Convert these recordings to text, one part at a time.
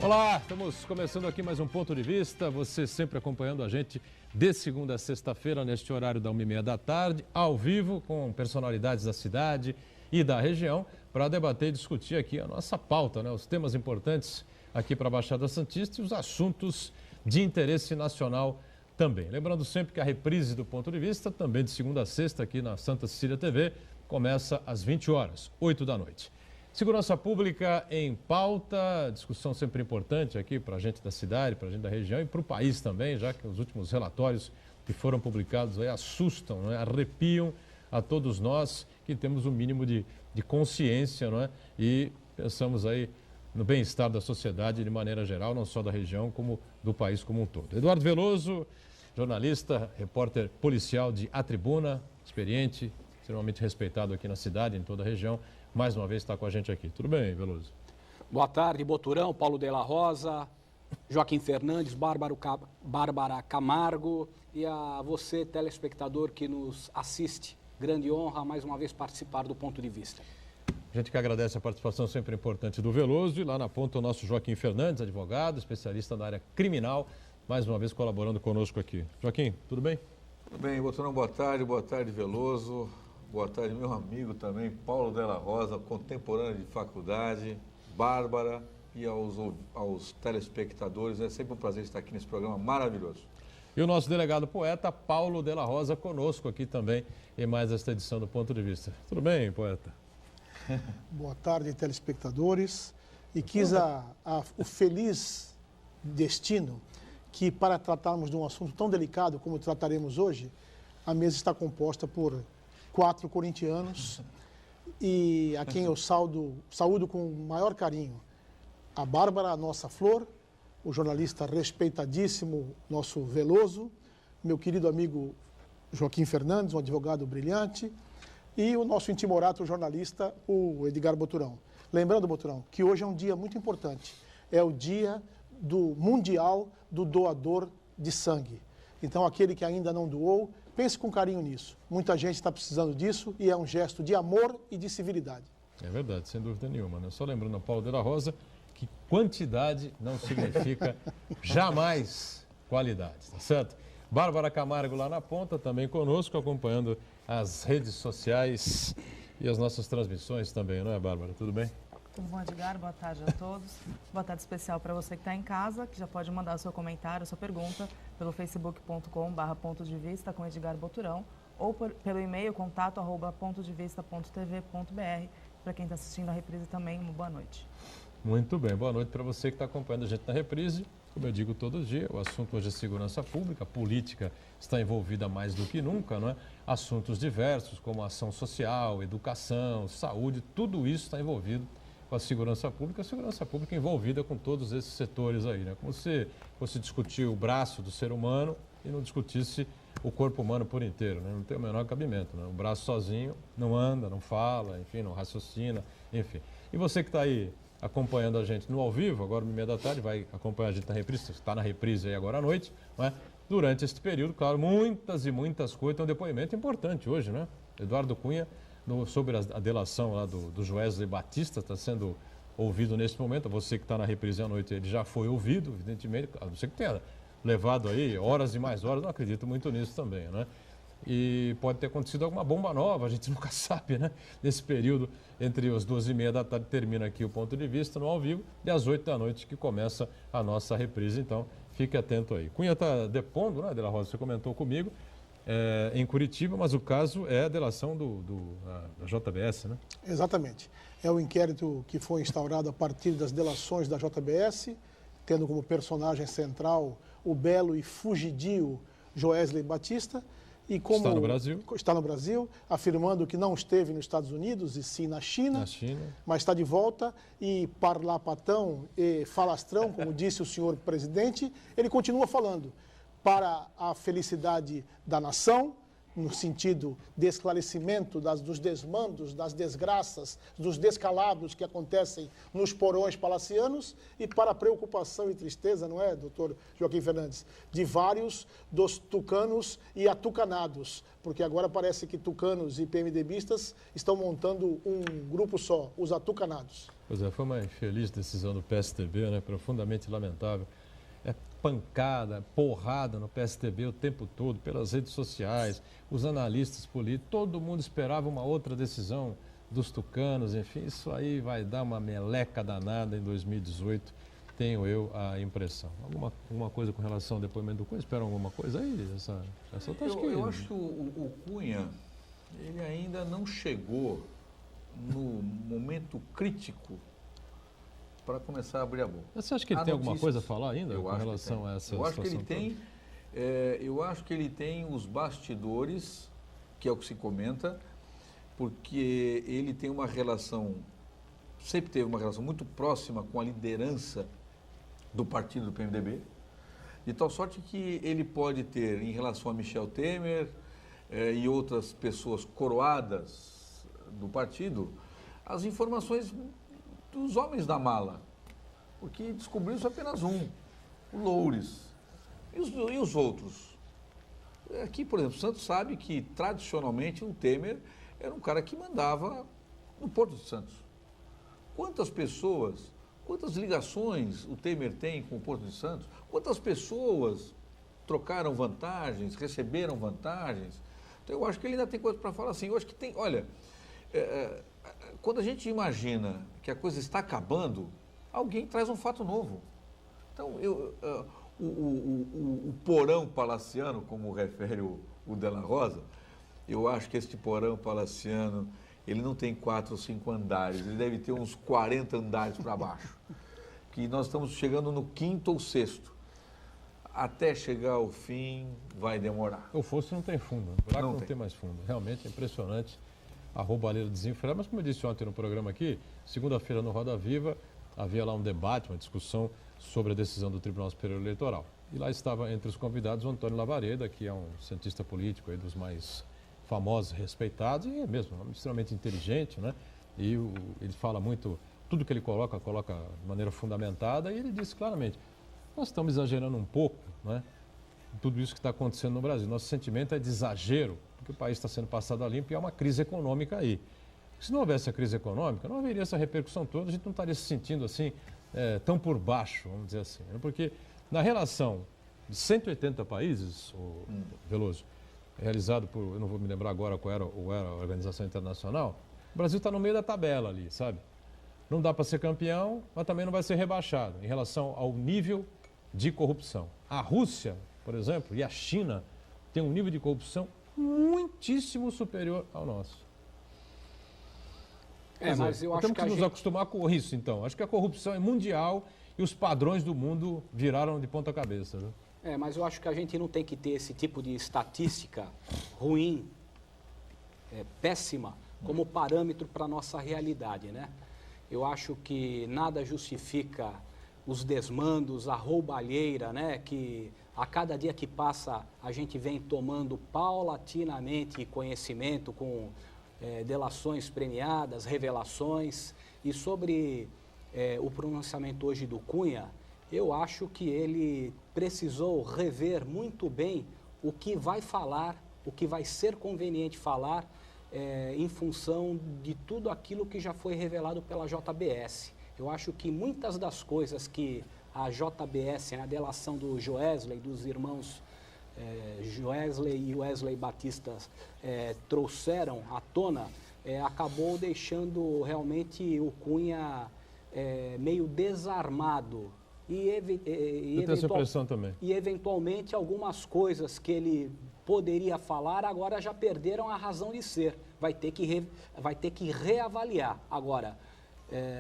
Olá, estamos começando aqui mais um Ponto de Vista. Você sempre acompanhando a gente de segunda a sexta-feira, neste horário da 1h30 da tarde, ao vivo, com personalidades da cidade e da região, para debater e discutir aqui a nossa pauta, né? Os temas importantes aqui para a Baixada Santista e os assuntos de interesse nacional também. Lembrando sempre que a reprise do Ponto de Vista, também de segunda a sexta, aqui na Santa Cecília TV, começa às 20 horas, 8 da noite. Segurança Pública em pauta, discussão sempre importante aqui para a gente da cidade, para a gente da região e para o país também, já que os últimos relatórios que foram publicados aí assustam, não é? Arrepiam a todos nós que temos o mínimo de consciência, não é? E pensamos aí no bem-estar da sociedade de maneira geral, não só da região, como do país como um todo. Eduardo Veloso, jornalista, repórter policial de A Tribuna, experiente, extremamente respeitado aqui na cidade, em toda a região. Mais uma vez está com a gente aqui. Tudo bem, Veloso? Boa tarde, Boturão, Paulo de la Rosa, Joaquim Fernandes, Bárbara Camargo e a você, telespectador que nos assiste. Grande honra, mais uma vez, participar do Ponto de Vista. A gente que agradece a participação sempre importante do Veloso e lá na ponta o nosso Joaquim Fernandes, advogado, especialista na área criminal, mais uma vez colaborando conosco aqui. Joaquim, tudo bem? Tudo bem, Boturão, boa tarde, Veloso. Boa tarde, meu amigo também, Paulo de la Rosa, contemporâneo de faculdade, Bárbara e aos telespectadores. É sempre um prazer estar aqui nesse programa maravilhoso. E o nosso delegado poeta, Paulo de la Rosa, conosco aqui também em mais esta edição do Ponto de Vista. Tudo bem, poeta? Boa tarde, telespectadores. E quis o feliz destino que, para tratarmos de um assunto tão delicado como trataremos hoje, a mesa está composta por 4 corintianos e a quem eu saúdo com o maior carinho. A Bárbara, a nossa flor, o jornalista respeitadíssimo, nosso Veloso, meu querido amigo Joaquim Fernandes, um advogado brilhante, e o nosso intimorato jornalista, o Edgar Boturão. Lembrando, Boturão, que hoje é um dia muito importante. É o dia do Mundial do Doador de Sangue. Então, aquele que ainda não doou, pense com carinho nisso. Muita gente está precisando disso e é um gesto de amor e de civilidade. É verdade, sem dúvida nenhuma, né? Só lembrando a Paulo de la Rosa que quantidade não significa jamais qualidade, tá certo? Bárbara Camargo lá na ponta, também conosco, acompanhando as redes sociais e as nossas transmissões também, não é, Bárbara? Tudo bem? Tudo bom, Edgar? Boa tarde a todos. Boa tarde especial para você que está em casa, que já pode mandar seu comentário, sua pergunta pelo facebook.com/ponto de vista com Edgar Boturão ou pelo e-mail contato@pontodevista.tv.br. Para quem está assistindo a reprise também, uma boa noite. Muito bem, boa noite para você que está acompanhando a gente na reprise. Como eu digo todo dia, o assunto hoje é segurança pública, a política está envolvida mais do que nunca, não é? Assuntos diversos como ação social, educação, saúde, tudo isso está envolvido com a segurança pública envolvida com todos esses setores aí, né? Como se fosse discutir o braço do ser humano e não discutisse o corpo humano por inteiro, né? Não tem o menor cabimento, né? O braço sozinho não anda, não fala, enfim, não raciocina, enfim. E você que está aí acompanhando a gente no ao vivo, agora 1h30 da tarde, vai acompanhar a gente na reprise, está na reprise aí agora à noite, não é? Durante este período, claro, muitas e muitas coisas, tem um depoimento importante hoje, né? Eduardo Cunha, sobre a delação lá do Joesley Batista, está sendo ouvido neste momento. Você que está na reprise à noite, ele já foi ouvido, evidentemente, a não ser que tenha levado aí horas e mais horas, não acredito muito nisso também, né? E pode ter acontecido alguma bomba nova, a gente nunca sabe, né? Nesse período, entre as 2h30 da tarde, termina aqui o Ponto de Vista no ao vivo, e às 8 da noite que começa a nossa reprise, então fique atento aí. Cunha está depondo, né, de la Rosa, você comentou comigo, em Curitiba, mas o caso é a delação da JBS, né? Exatamente. É o inquérito que foi instaurado a partir das delações da JBS, tendo como personagem central o belo e fugidio Joesley Batista. E como está no Brasil, afirmando que não esteve nos Estados Unidos e sim na China, mas está de volta e parlapatão e falastrão, como disse o senhor presidente, ele continua falando para a felicidade da nação, no sentido de esclarecimento dos desmandos, das desgraças, dos descalabros que acontecem nos porões palacianos e para a preocupação e tristeza, não é, doutor Joaquim Fernandes, de vários dos tucanos e atucanados, porque agora parece que tucanos e PMDBistas estão montando um grupo só, os atucanados. Pois é, foi uma infeliz decisão do PSDB, né, profundamente lamentável. É pancada, porrada no PSDB o tempo todo, pelas redes sociais, os analistas políticos, todo mundo esperava uma outra decisão dos tucanos, enfim, isso aí vai dar uma meleca danada em 2018, tenho eu a impressão. Alguma coisa com relação ao depoimento do Cunha? Esperam alguma coisa aí? Eu acho que o Cunha, ele ainda não chegou no momento crítico para começar a abrir a boca. Você acha que ele tem alguma coisa a falar ainda com relação a essa situação? Eu acho que ele tem, eu acho que ele tem os bastidores, que é o que se comenta, porque ele tem uma relação, sempre teve uma relação muito próxima com a liderança do partido do PMDB, de tal sorte que ele pode ter, em relação a Michel Temer e outras pessoas coroadas do partido, as informações dos homens da mala, porque descobriu-se apenas um, o Loures. E os outros? Aqui, por exemplo, o Santos sabe que, tradicionalmente, o Temer era um cara que mandava no Porto de Santos. Quantas pessoas, quantas ligações o Temer tem com o Porto de Santos? Quantas pessoas trocaram vantagens, receberam vantagens? Então, eu acho que ele ainda tem coisa para falar assim. Eu acho que tem, olha... quando a gente imagina que a coisa está acabando, alguém traz um fato novo. Então, o porão palaciano, como refere o Della Rosa, eu acho que este porão palaciano, ele não tem 4 ou 5 andares, ele deve ter uns 40 andares para baixo. Que nós estamos chegando no 5º ou 6º. Até chegar ao fim, vai demorar. O fosso não tem fundo, o buraco não tem mais fundo. Realmente é impressionante. A roubalheira desenfreada, mas como eu disse ontem no programa aqui, segunda-feira no Roda Viva, havia lá um debate, uma discussão sobre a decisão do Tribunal Superior Eleitoral. E lá estava entre os convidados o Antônio Lavareda, que é um cientista político aí dos mais famosos, respeitados, e é mesmo extremamente inteligente, né? E ele fala muito, tudo que ele coloca de maneira fundamentada, e ele disse claramente, nós estamos exagerando um pouco, né? Tudo isso que está acontecendo no Brasil. Nosso sentimento é de exagero, porque o país está sendo passado a limpo e há uma crise econômica aí. Se não houvesse a crise econômica, não haveria essa repercussão toda, a gente não estaria se sentindo assim, tão por baixo, vamos dizer assim. Né? Porque na relação de 180 países, Veloso, realizado por, eu não vou me lembrar agora qual era a organização internacional, o Brasil está no meio da tabela ali, sabe? Não dá para ser campeão, mas também não vai ser rebaixado em relação ao nível de corrupção. A Rússia, por exemplo, e a China têm um nível de corrupção muitíssimo superior ao nosso. Mas eu acho temos que nos acostumar com isso, então. Acho que a corrupção é mundial e os padrões do mundo viraram de ponta cabeça. Né? Mas eu acho que a gente não tem que ter esse tipo de estatística ruim, péssima, como parâmetro para a nossa realidade, né? Eu acho que nada justifica os desmandos, a roubalheira, né? Que a cada dia que passa a gente vem tomando paulatinamente conhecimento com delações premiadas, revelações. E sobre o pronunciamento hoje do Cunha, eu acho que ele precisou rever muito bem o que vai falar, o que vai ser conveniente falar em função de tudo aquilo que já foi revelado pela JBS. Eu acho que muitas das coisas que a JBS, a delação do Joesley, dos irmãos Joesley e Wesley Batista trouxeram à tona, acabou deixando realmente o Cunha meio desarmado. Eu tenho essa impressão também. E eventualmente algumas coisas que ele poderia falar agora já perderam a razão de ser. Vai ter que reavaliar. Agora,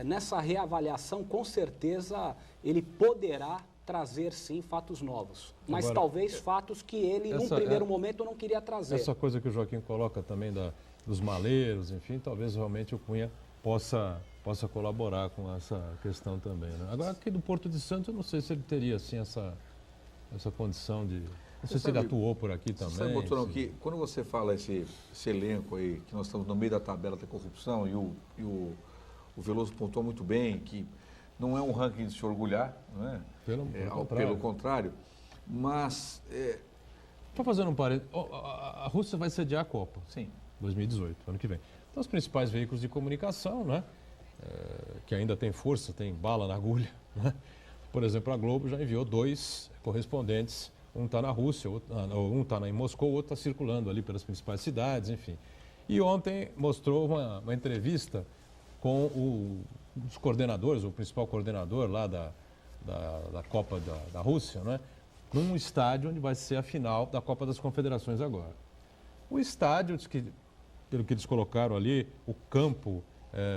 nessa reavaliação, com certeza, ele poderá trazer, sim, fatos novos. Mas agora, talvez fatos que ele, num primeiro momento, não queria trazer. Essa coisa que o Joaquim coloca também dos maleiros, enfim, talvez realmente o Cunha possa colaborar com essa questão também. Né? Agora, aqui do Porto de Santos, eu não sei se ele teria, assim, essa condição de... Não sei se ele atuou por aqui também. Sabe, Boturão, que quando você fala esse elenco aí, que nós estamos no meio da tabela da corrupção, e o Veloso pontuou muito bem, que não é um ranking de se orgulhar, não é? Pelo contrário. Mas... Estou fazendo um parênteses. A Rússia vai sediar a Copa. Sim. 2018, ano que vem. Então, os principais veículos de comunicação, né? Que ainda tem força, tem bala na agulha, né? Por exemplo, a Globo já enviou 2 correspondentes. Um está na Rússia, um está em Moscou, o outro está circulando ali pelas principais cidades, enfim. E ontem mostrou uma entrevista com os coordenadores, o principal coordenador lá da Copa da Rússia, né? Num estádio onde vai ser a final da Copa das Confederações agora. O estádio, pelo que eles colocaram ali, o campo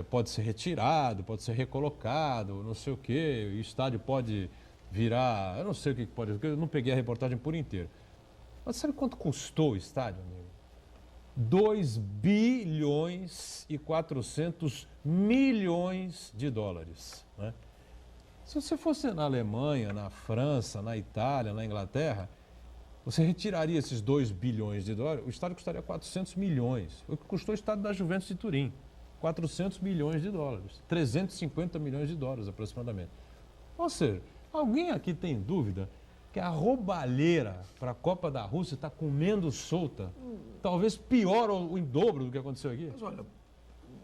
pode ser retirado, pode ser recolocado, não sei o quê, o estádio pode virar, eu não sei o que pode, eu não peguei a reportagem por inteiro. Mas sabe quanto custou o estádio, amigo? 2 bilhões e 400 milhões de dólares, né? Se você fosse na Alemanha, na França, na Itália, na Inglaterra, você retiraria esses 2 bilhões de dólares, o estádio custaria 400 milhões. O que custou o estádio da Juventus de Turim? 400 milhões de dólares. 350 milhões de dólares aproximadamente. Ou seja, alguém aqui tem dúvida que a roubalheira para a Copa da Rússia está comendo solta? Talvez pior ou em dobro do que aconteceu aqui? Mas olha,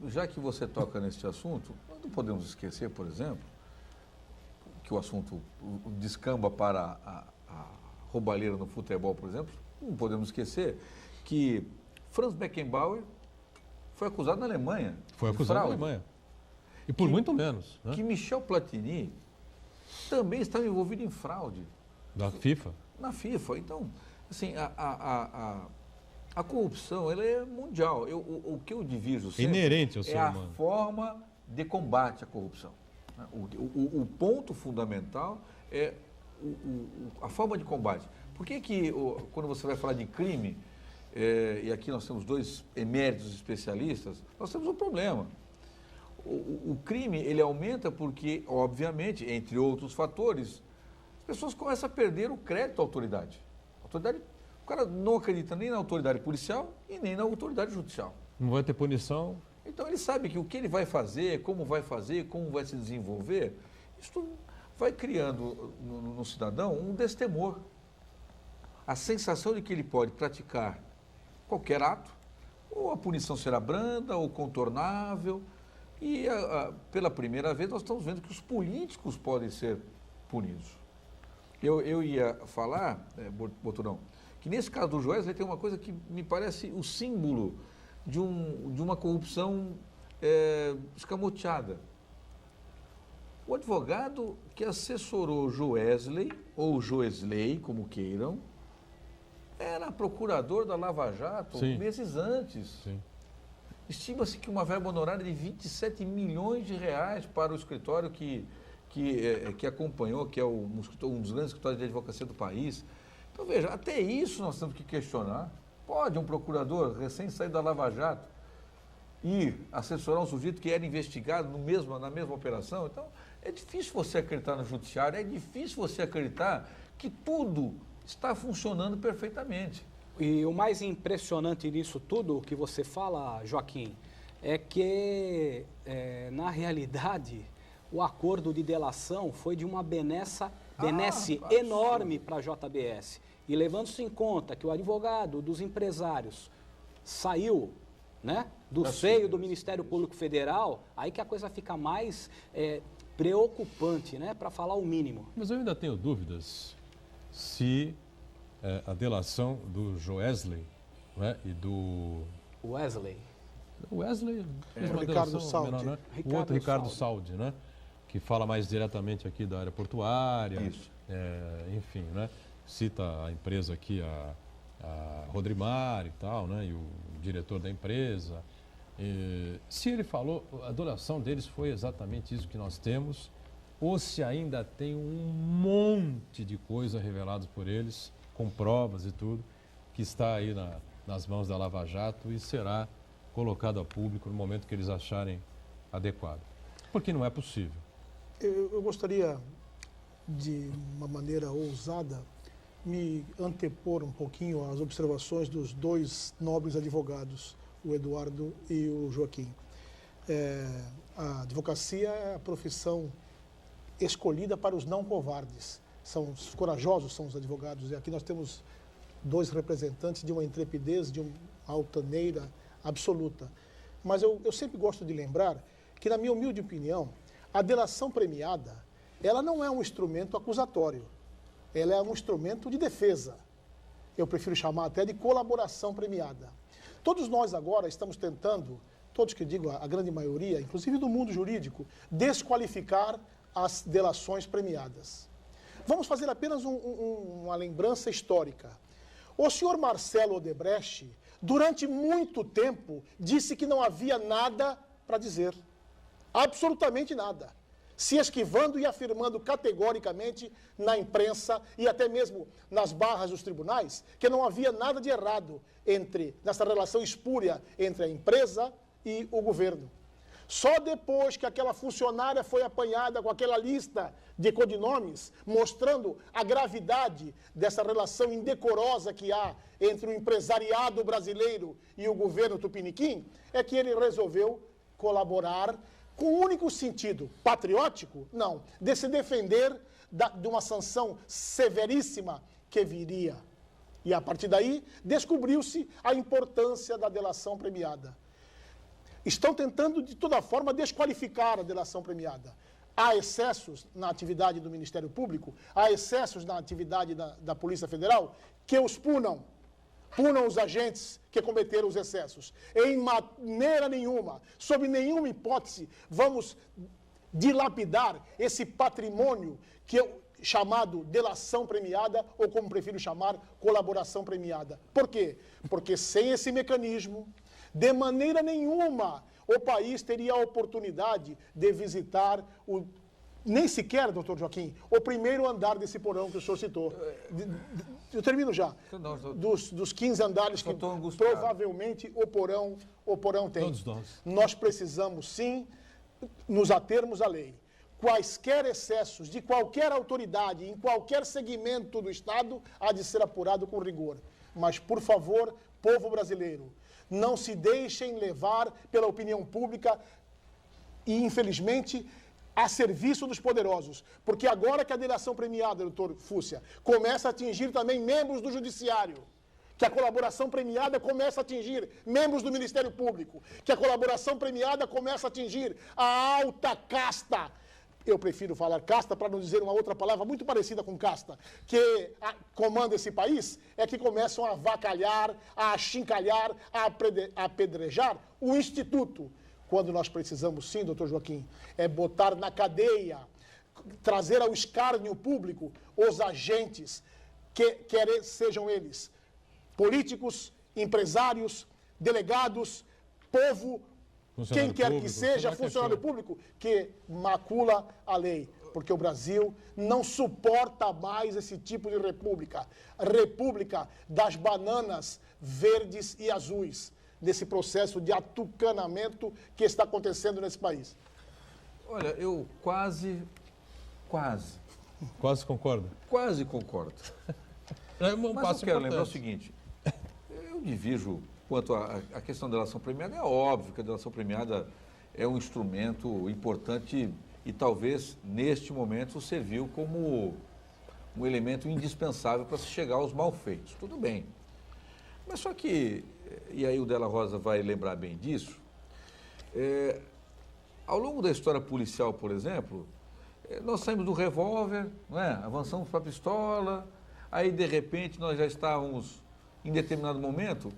já que você toca nesse assunto, nós não podemos esquecer, por exemplo, que o assunto descamba para a roubalheira no futebol, por exemplo. Não podemos esquecer que Franz Beckenbauer foi acusado na Alemanha. Foi acusado na Alemanha. E por muito menos. Né? Que Michel Platini também estava envolvido em fraude. Da FIFA? Na FIFA. Então, assim, a corrupção, ela é mundial. O que eu diviso sempre inerente ao ser humano. A forma de combate à corrupção. O ponto fundamental é a forma de combate. Por que quando você vai falar de crime, e aqui nós temos 2 eméritos especialistas, nós temos um problema. O crime, ele aumenta porque, obviamente, entre outros fatores, as pessoas começam a perder o crédito à autoridade. O cara não acredita nem na autoridade policial e nem na autoridade judicial. Não vai ter punição. Então ele sabe que o que ele vai fazer, como vai se desenvolver, isso vai criando no cidadão um destemor. A sensação de que ele pode praticar qualquer ato, ou a punição será branda ou contornável. E pela primeira vez nós estamos vendo que os políticos podem ser punidos. Eu ia falar, Boturão, que nesse caso do Joesley tem uma coisa que me parece o símbolo de uma corrupção escamoteada. O advogado que assessorou Joesley, ou Joesley, como queiram, era procurador da Lava Jato meses antes. Sim. Estima-se que uma verba honorária de 27 milhões de reais para o escritório que acompanhou, que é um dos grandes escritórios de advocacia do país. Então, veja, até isso nós temos que questionar. Pode um procurador recém-saído da Lava Jato ir assessorar um sujeito que era investigado na mesma operação? Então, é difícil você acreditar no judiciário, é difícil você acreditar que tudo está funcionando perfeitamente. E o mais impressionante nisso tudo que você fala, Joaquim, é que, na realidade, o acordo de delação foi de uma benesse enorme para a JBS. E levando-se em conta que o advogado dos empresários saiu, né, do seio do Ministério Público Federal, aí que a coisa fica mais preocupante, né, para falar o mínimo. Mas eu ainda tenho dúvidas se a delação do Joesley, né, e do... Wesley. O Wesley fez uma Ricardo delação Saldi. menor, né? O outro, Ricardo Saldi, né? Que fala mais diretamente aqui da área portuária. Isso. Enfim, né? Cita a empresa aqui, a Rodrimar e tal, né? E o diretor da empresa. Se ele falou, a delação deles foi exatamente isso que nós temos, ou se ainda tem um monte de coisa reveladas por eles, com provas e tudo, que está aí nas mãos da Lava Jato e será colocado a público no momento que eles acharem adequado. Porque não é possível. Eu gostaria, de uma maneira ousada, me antepor um pouquinho às observações dos dois nobres advogados, o Eduardo e o Joaquim. A advocacia é a profissão escolhida para os não covardes. Os corajosos são os advogados. E aqui nós temos dois representantes de uma intrepidez, de uma altaneira absoluta. Mas eu sempre gosto de lembrar que, na minha humilde opinião, a delação premiada, ela não é um instrumento acusatório. Ela é um instrumento de defesa. Eu prefiro chamar até de colaboração premiada. Todos nós agora estamos tentando, todos que digo, a grande maioria, inclusive do mundo jurídico, desqualificar as delações premiadas. Vamos fazer apenas uma lembrança histórica. O senhor Marcelo Odebrecht, durante muito tempo, disse que não havia nada para dizer. Absolutamente nada. Se esquivando e afirmando categoricamente na imprensa e até mesmo nas barras dos tribunais que não havia nada de errado nessa relação espúria entre a empresa e o governo. Só depois que aquela funcionária foi apanhada com aquela lista de codinomes, mostrando a gravidade dessa relação indecorosa que há entre o empresariado brasileiro e o governo tupiniquim, é que ele resolveu colaborar com o único sentido patriótico, não, de se defender de uma sanção severíssima que viria. E a partir daí, descobriu-se a importância da delação premiada. Estão tentando, de toda forma, desqualificar a delação premiada. Há excessos na atividade do Ministério Público, há excessos na atividade da Polícia Federal, que os punam. Punam os agentes que cometeram os excessos. Em maneira nenhuma, sob nenhuma hipótese, vamos dilapidar esse patrimônio chamado delação premiada, ou como prefiro chamar, colaboração premiada. Por quê? Porque sem esse mecanismo, de maneira nenhuma, o país teria a oportunidade de visitar nem sequer, doutor Joaquim, o primeiro andar desse porão que o senhor citou. Eu termino já. Dos 15 andares que provavelmente o porão tem. Todos nós. Nós precisamos, sim, nos atermos à lei. Quaisquer excessos de qualquer autoridade, em qualquer segmento do Estado, há de ser apurado com rigor. Mas, por favor, povo brasileiro, não se deixem levar pela opinião pública e, infelizmente, a serviço dos poderosos. Porque agora que a delação premiada, doutor Fúcia, começa a atingir também membros do Judiciário, que a colaboração premiada começa a atingir membros do Ministério Público, que a colaboração premiada começa a atingir a alta casta. Eu prefiro falar casta para não dizer uma outra palavra muito parecida com casta, que comanda esse país, é que começam a avacalhar, a achincalhar, a apedrejar o Instituto. Quando nós precisamos, sim, doutor Joaquim, é botar na cadeia, trazer ao escárnio público os agentes, quer sejam eles políticos, empresários, delegados, povo, quem quer que seja, funcionário público, que macula a lei. Porque o Brasil não suporta mais esse tipo de república. República das bananas verdes e azuis, desse processo de atucanamento que está acontecendo nesse país. Olha, eu quase concordo. Quase concordo. Mas eu quero lembrar o seguinte, eu divido quanto à questão da delação premiada. É óbvio que a delação premiada é um instrumento importante e talvez, neste momento, serviu como um elemento indispensável para se chegar aos malfeitos. Tudo bem. Mas só que, e aí o Della Rosa vai lembrar bem disso, ao longo da história policial, por exemplo, nós saímos do revólver, não é? Avançamos para a pistola, aí de repente nós já estávamos, em determinado momento,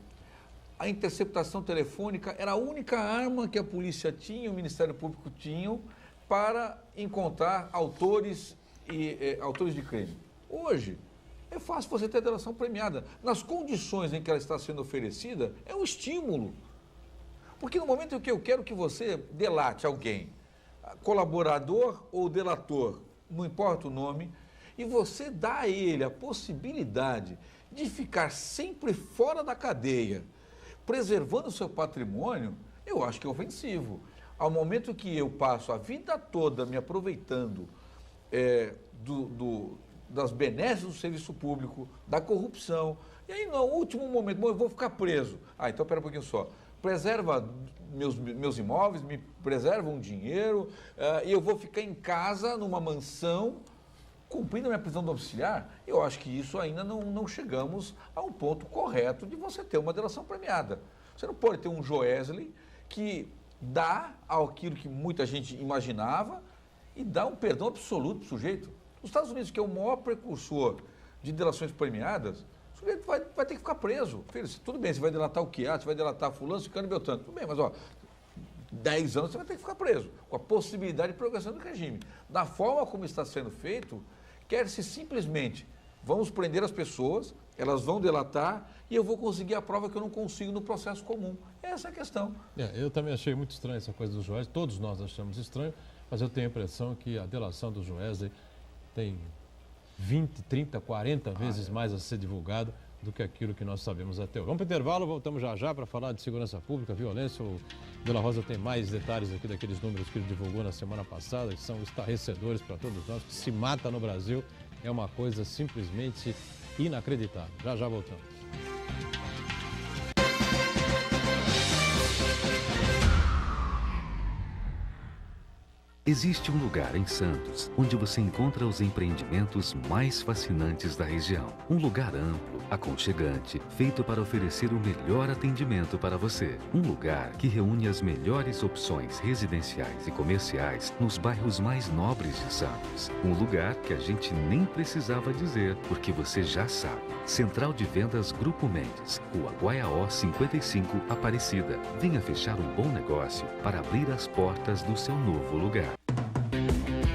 a interceptação telefônica era a única arma que a polícia tinha, o Ministério Público tinham, para encontrar autores de crime. Hoje, é fácil você ter delação premiada. Nas condições em que ela está sendo oferecida, é um estímulo. Porque no momento em que eu quero que você delate alguém, colaborador ou delator, não importa o nome, e você dá a ele a possibilidade de ficar sempre fora da cadeia, preservando o seu patrimônio, eu acho que é ofensivo. Ao momento que eu passo a vida toda me aproveitando das benesses do serviço público, da corrupção. E aí, no último momento, bom, eu vou ficar preso. Ah, então, espera um pouquinho só. Preserva meus imóveis, me preserva um dinheiro, e eu vou ficar em casa, numa mansão, cumprindo a minha prisão domiciliar. Eu acho que isso ainda não chegamos a um ponto correto de você ter uma delação premiada. Você não pode ter um Joesley que dá aquilo que muita gente imaginava e dá um perdão absoluto para o sujeito. Os Estados Unidos, que é o maior precursor de delações premiadas, o sujeito vai ter que ficar preso. Filho, tudo bem, você vai delatar o Chiari, você vai delatar fulano, ciclano e beltrano. Tudo bem, mas 10 anos você vai ter que ficar preso, com a possibilidade de progressão do regime. Da forma como está sendo feito, quer-se simplesmente, vamos prender as pessoas, elas vão delatar e eu vou conseguir a prova que eu não consigo no processo comum. Essa é a questão. Eu também achei muito estranha essa coisa do Joesley, todos nós achamos estranho, mas eu tenho a impressão que a delação do Joesley tem 20, 30, 40 vezes mais a ser divulgado do que aquilo que nós sabemos até hoje. Vamos para o intervalo, voltamos já para falar de segurança pública, violência. O Dela Rosa tem mais detalhes aqui daqueles números que ele divulgou na semana passada, que são estarrecedores para todos nós, que se mata no Brasil é uma coisa simplesmente inacreditável. Já voltamos. Existe um lugar em Santos onde você encontra os empreendimentos mais fascinantes da região. Um lugar amplo, aconchegante, feito para oferecer o melhor atendimento para você. Um lugar que reúne as melhores opções residenciais e comerciais nos bairros mais nobres de Santos. Um lugar que a gente nem precisava dizer, porque você já sabe. Central de Vendas Grupo Mendes, Rua Guaiaó 55, Aparecida. Venha fechar um bom negócio para abrir as portas do seu novo lugar.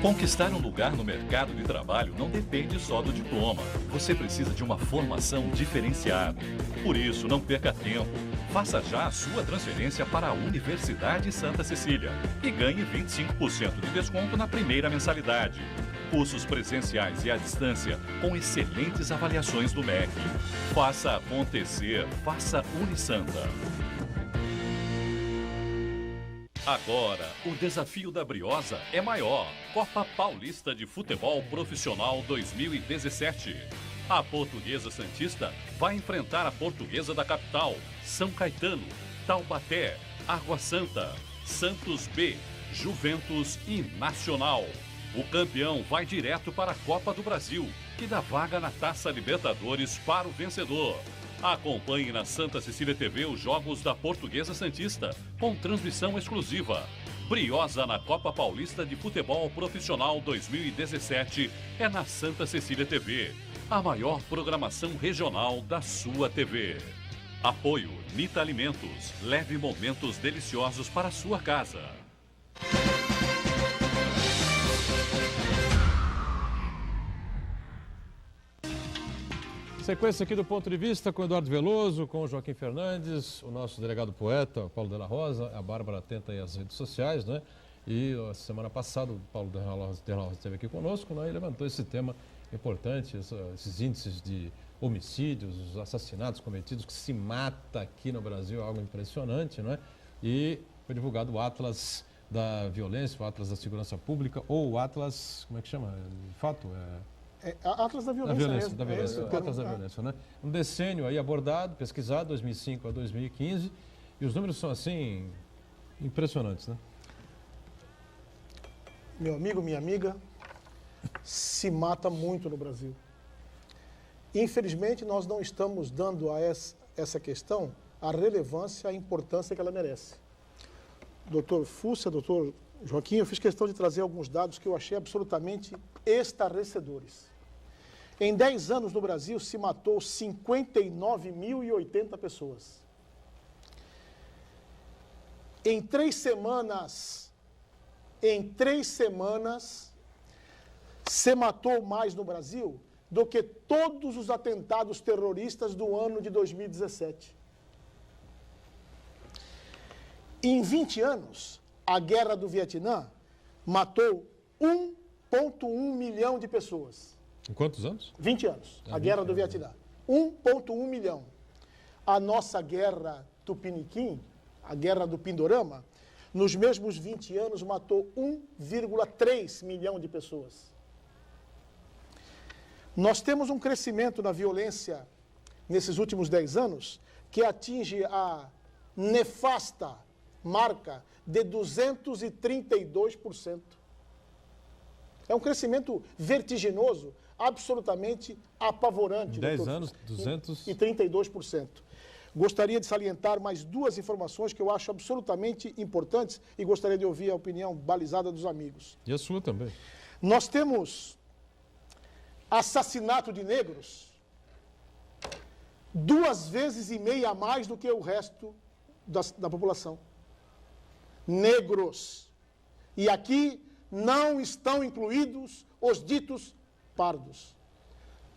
Conquistar um lugar no mercado de trabalho não depende só do diploma. Você precisa de uma formação diferenciada. Por isso, não perca tempo. Faça já a sua transferência para a Universidade Santa Cecília e ganhe 25% de desconto na primeira mensalidade. Cursos presenciais e à distância com excelentes avaliações do MEC. Faça acontecer, faça Unisanta. Agora, o desafio da Briosa é maior. Copa Paulista de Futebol Profissional 2017. A Portuguesa Santista vai enfrentar a Portuguesa da Capital, São Caetano, Taubaté, Água Santa, Santos B, Juventus e Nacional. O campeão vai direto para a Copa do Brasil, que dá vaga na Taça Libertadores para o vencedor. Acompanhe na Santa Cecília TV os jogos da Portuguesa Santista, com transmissão exclusiva. Briosa na Copa Paulista de Futebol Profissional 2017 é na Santa Cecília TV, a maior programação regional da sua TV. Apoio Nita Alimentos. Leve momentos deliciosos para a sua casa. Sequência aqui do Ponto de Vista com o Eduardo Veloso, com o Joaquim Fernandes, o nosso delegado poeta, o Paulo Della Rosa, a Bárbara atenta aí às redes sociais, né? E a semana passada o Paulo Della Rosa esteve aqui conosco, né? E levantou esse tema importante, esses índices de homicídios, os assassinatos cometidos, que se mata aqui no Brasil, é algo impressionante, né? E foi divulgado o Atlas da Violência, o Atlas da Segurança Pública, ou o Atlas, como é que chama? Fato? Atlas da Violência mesmo. Da violência, Atlas da Violência, né? Um decênio aí abordado, pesquisado, 2005 a 2015, e os números são, assim, impressionantes, né? Meu amigo, minha amiga, se mata muito no Brasil. Infelizmente, nós não estamos dando a essa questão a relevância, a importância que ela merece. Doutor Fúcia, doutor Joaquim, eu fiz questão de trazer alguns dados que eu achei absolutamente estarrecedores. Em 10 anos no Brasil se matou 59.080 pessoas. Em 3 semanas, se matou mais no Brasil do que todos os atentados terroristas do ano de 2017. Em 20 anos, a Guerra do Vietnã matou 1,1 milhão de pessoas. Em quantos anos? 20 anos. A Guerra do Vietnã. 1,1 milhão. A nossa Guerra Tupiniquim, a Guerra do Pindorama, nos mesmos 20 anos matou 1,3 milhão de pessoas. Nós temos um crescimento na violência nesses últimos 10 anos que atinge a nefasta marca de 232%. É um crescimento vertiginoso, absolutamente apavorante. Em 10 anos, 232%. Gostaria de salientar mais duas informações que eu acho absolutamente importantes e gostaria de ouvir a opinião balizada dos amigos. E a sua também. Nós temos assassinato de negros 2,5 vezes a mais do que o resto da população. Negros. E aqui não estão incluídos os ditos pardos.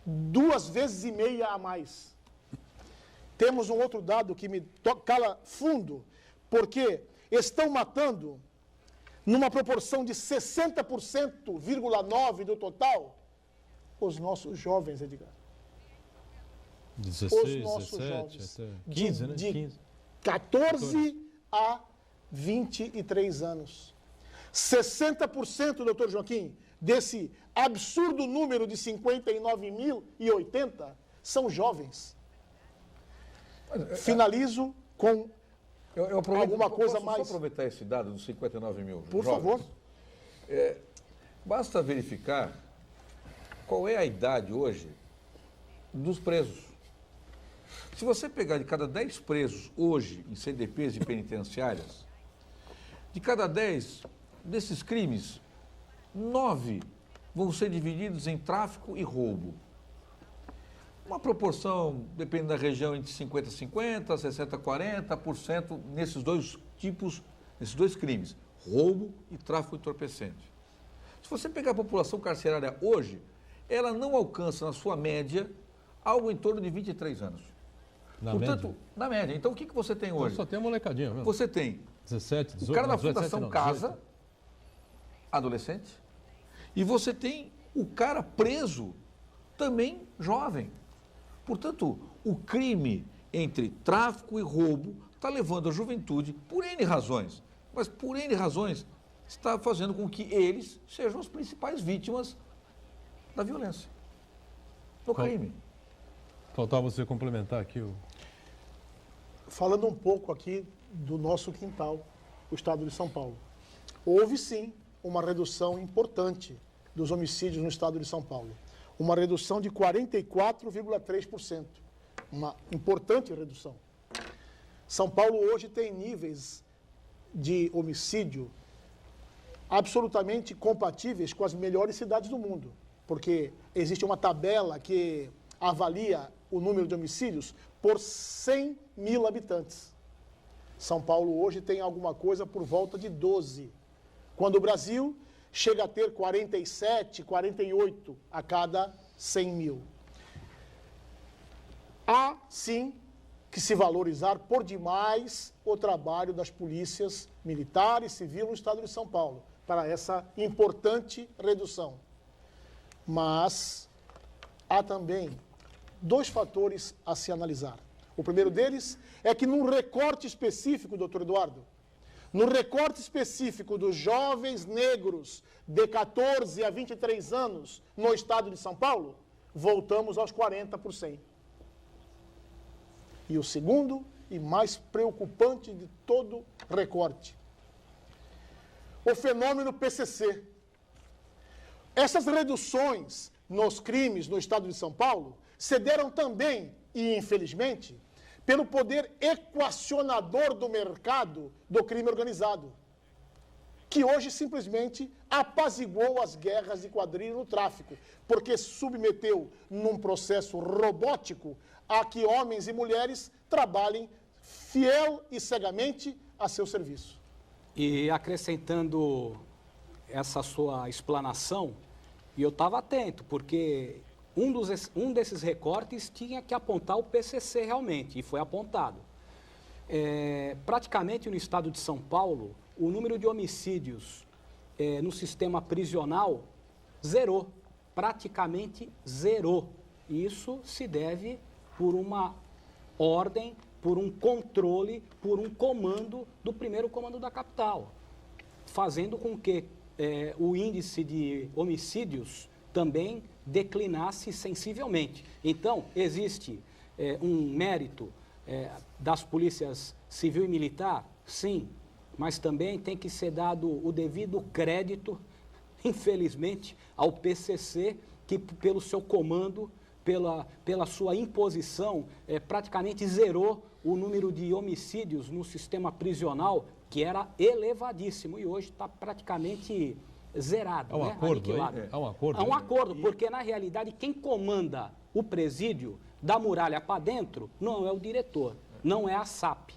2,5 vezes a mais. Temos um outro dado que me cala fundo, porque estão matando numa proporção de 60,9% do total os nossos jovens, Edgar. 16, Os nossos 17, jovens. até 15, né? De 15. 14 a 23 anos. 60%, doutor Joaquim, desse absurdo número de 59.080 são jovens. Finalizo com Eu aproveito, alguma coisa posso mais. só aproveitar esse dado dos 59 mil Por jovens? favor. Basta verificar qual é a idade hoje dos presos. Se você pegar de cada 10 presos hoje em CDPs e penitenciárias, de cada 10 desses crimes, 9 vão ser divididos em tráfico e roubo. Uma proporção, depende da região, entre 50-50%, 60-40% nesses dois tipos, nesses dois crimes, roubo e tráfico entorpecente. Se você pegar a população carcerária hoje, ela não alcança, na sua média, algo em torno de 23 anos. Portanto, na média. Então, o que você tem hoje? Só tem a molecadinha mesmo. Você tem 17, 18, o cara da 17, Fundação não, Casa, 18. adolescente, e você tem o cara preso, também jovem. Portanto, o crime entre tráfico e roubo está levando a juventude, por N razões, mas por N razões, está fazendo com que eles sejam as principais vítimas da violência, do crime. Faltava você complementar aqui o... Falando um pouco aqui do nosso quintal, o estado de São Paulo. Houve sim uma redução importante dos homicídios no estado de São Paulo. Uma redução de 44,3%. Uma importante redução. São Paulo hoje tem níveis de homicídio absolutamente compatíveis com as melhores cidades do mundo. Porque existe uma tabela que avalia o número de homicídios por 100 mil habitantes. São Paulo hoje tem alguma coisa por volta de 12. Quando o Brasil chega a ter 47, 48 a cada 100 mil. Há, sim, que se valorizar por demais o trabalho das polícias militar e civil no estado de São Paulo, para essa importante redução. Mas há também dois fatores a se analisar. O primeiro deles é que num recorte específico, doutor Eduardo, no recorte específico dos jovens negros de 14 a 23 anos no estado de São Paulo, voltamos aos 40%. E o segundo e mais preocupante de todo recorte, o fenômeno PCC. Essas reduções nos crimes no estado de São Paulo se deram também, e infelizmente, pelo poder equacionador do mercado do crime organizado, que hoje simplesmente apaziguou as guerras de quadrilha no tráfico, porque submeteu num processo robótico a que homens e mulheres trabalhem fiel e cegamente a seu serviço. E acrescentando essa sua explanação, e eu estava atento, porque um desses recortes tinha que apontar o PCC realmente, e foi apontado. Praticamente no estado de São Paulo, o número de homicídios no sistema prisional zerou, praticamente zerou. Isso se deve por uma ordem, por um controle, por um comando do primeiro comando da capital, fazendo com que o índice de homicídios também declinasse sensivelmente. Então, existe um mérito das polícias civil e militar, sim, mas também tem que ser dado o devido crédito, infelizmente, ao PCC, que pelo seu comando, pela sua imposição, praticamente zerou o número de homicídios no sistema prisional, que era elevadíssimo, e hoje está praticamente zerado. Há um acordo aí? Há um acordo? Há um acordo, porque na realidade quem comanda o presídio da muralha para dentro não é o diretor, não é a SAP,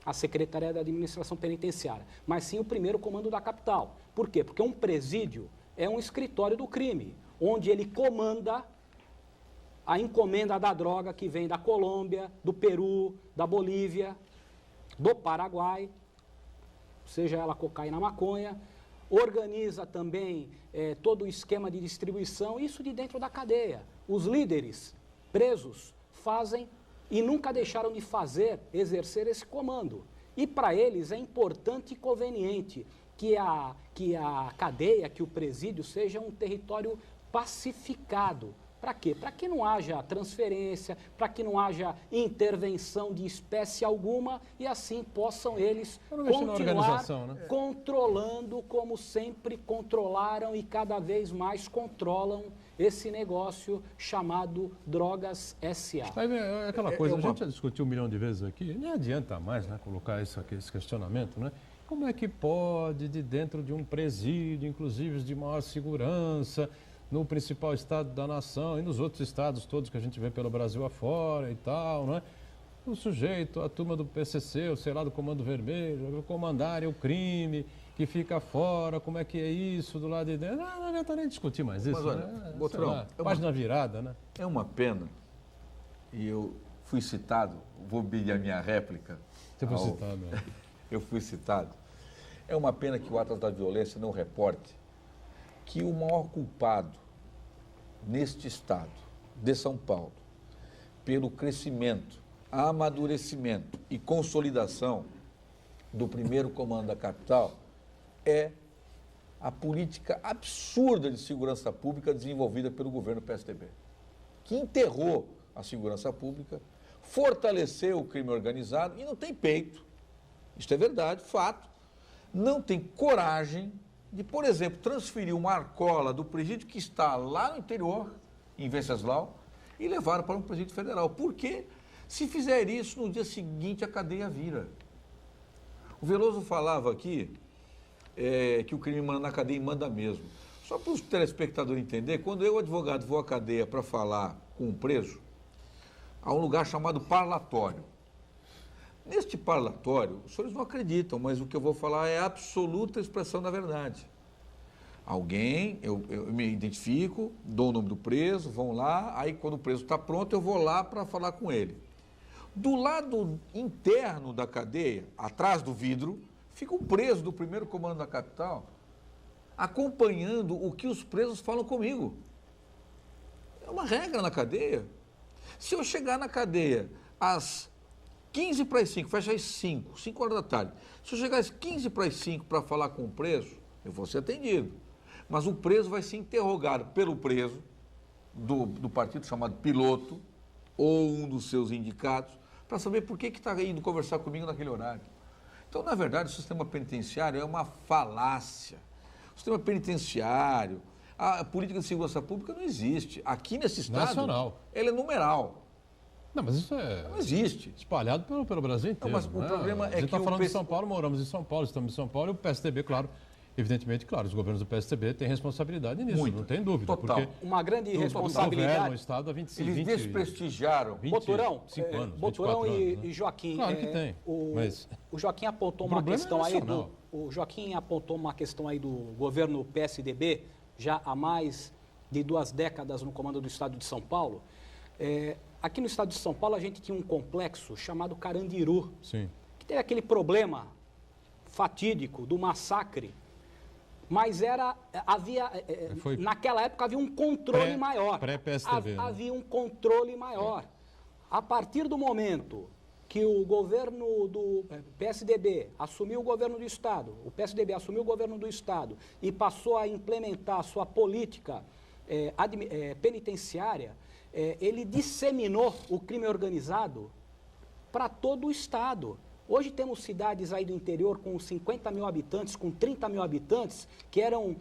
a Secretaria da Administração Penitenciária, mas sim o primeiro comando da capital. Por quê? Porque um presídio é um escritório do crime, onde ele comanda a encomenda da droga que vem da Colômbia, do Peru, da Bolívia, do Paraguai, seja ela cocaína, maconha, organiza também todo o esquema de distribuição, isso de dentro da cadeia. Os líderes presos fazem e nunca deixaram de exercer esse comando. E para eles é importante e conveniente que a cadeia, que o presídio seja um território pacificado. Para quê? Para que não haja transferência, para que não haja intervenção de espécie alguma e assim possam eles continuar controlando como sempre controlaram e cada vez mais controlam esse negócio chamado Drogas S.A. É aquela coisa, a gente já discutiu 1 milhão de vezes aqui, nem adianta mais, né, colocar esse questionamento, né? Como é que pode, de dentro de um presídio, inclusive de maior segurança, no principal estado da nação e nos outros estados todos que a gente vê pelo Brasil afora e tal, né? O sujeito, a turma do PCC, ou sei lá, do Comando Vermelho, comandarem o crime, que fica fora, como é que é isso do lado de dentro? Não adianta nem discutir mais isso, mas, olha, né? Boturão, Página virada, né? É uma pena, e eu fui citado, vou pedir a minha réplica. Você foi citado. Eu fui citado. É uma pena que o Atlas da Violência não reporte que o maior culpado neste estado de São Paulo, pelo crescimento, amadurecimento e consolidação do primeiro comando da capital, é a política absurda de segurança pública desenvolvida pelo governo PSDB, que enterrou a segurança pública, fortaleceu o crime organizado e não tem peito, isto é verdade, fato, não tem coragem de, por exemplo, transferir uma arcola do presídio que está lá no interior, em Venceslau, e levar para um presídio federal. Porque, se fizer isso, no dia seguinte a cadeia vira. O Veloso falava aqui que o crime manda na cadeia e manda mesmo. Só para os telespectadores entenderem, quando eu, advogado, vou à cadeia para falar com um preso, há um lugar chamado parlatório. Neste parlatório, os senhores não acreditam, mas o que eu vou falar é a absoluta expressão da verdade. Alguém, eu me identifico, dou o nome do preso, vão lá, aí quando o preso está pronto, eu vou lá para falar com ele. Do lado interno da cadeia, atrás do vidro, fica um preso do primeiro comando da capital, acompanhando o que os presos falam comigo. É uma regra na cadeia. Se eu chegar na cadeia às 15 para as 5, fecha às 5 horas da tarde. Se eu chegar às 15 para as 5 para falar com o preso, eu vou ser atendido. Mas o preso vai ser interrogado pelo preso do partido chamado piloto ou um dos seus indicados para saber por que está indo conversar comigo naquele horário. Então, na verdade, o sistema penitenciário é uma falácia. O sistema penitenciário, a política de segurança pública não existe. Aqui nesse estado, nacional, ela é numeral. Não, mas isso não existe. Espalhado pelo Brasil inteiro. Não, mas o problema é que a gente está falando de São Paulo, moramos em São Paulo, estamos em São Paulo, e o PSDB, claro, evidentemente, claro, os governos do PSDB têm responsabilidade nisso, muito, não tem dúvida. Total. Porque uma grande responsabilidade. O Estado há 25 Eles desprestigiaram. Boturão, 25 anos, Boturão 24 anos, e Joaquim. Claro que tem. O Joaquim apontou uma questão aí o Joaquim apontou uma questão aí do governo PSDB, já há mais de 2 décadas no comando do Estado de São Paulo. Aqui no Estado de São Paulo a gente tinha um complexo chamado Carandiru, sim, que teve aquele problema fatídico do massacre. Mas naquela época havia um controle maior. Pré-PSDB. Havia um controle maior. A partir do momento que o governo do PSDB assumiu o governo do Estado, o PSDB assumiu o governo do Estado e passou a implementar a sua política penitenciária, ele disseminou o crime organizado para todo o Estado. Hoje temos cidades aí do interior com 50 mil habitantes, com 30 mil habitantes, que eram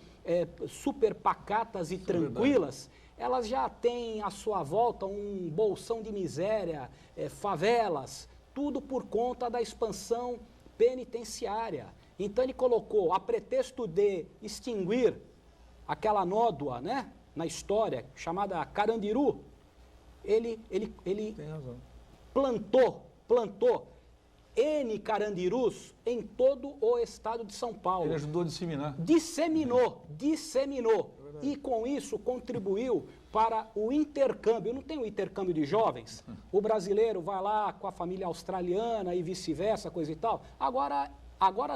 super pacatas e tranquilas. Elas já têm à sua volta um bolsão de miséria, favelas, tudo por conta da expansão penitenciária. Então ele colocou, a pretexto de extinguir aquela nódoa, né, na história, chamada Carandiru, ele Tem razão. plantou N carandirus em todo o estado de São Paulo. Ele ajudou a disseminar. Disseminou. E com isso contribuiu para o intercâmbio. Não tem o intercâmbio de jovens? O brasileiro vai lá com a família australiana e vice-versa, coisa e tal. Agora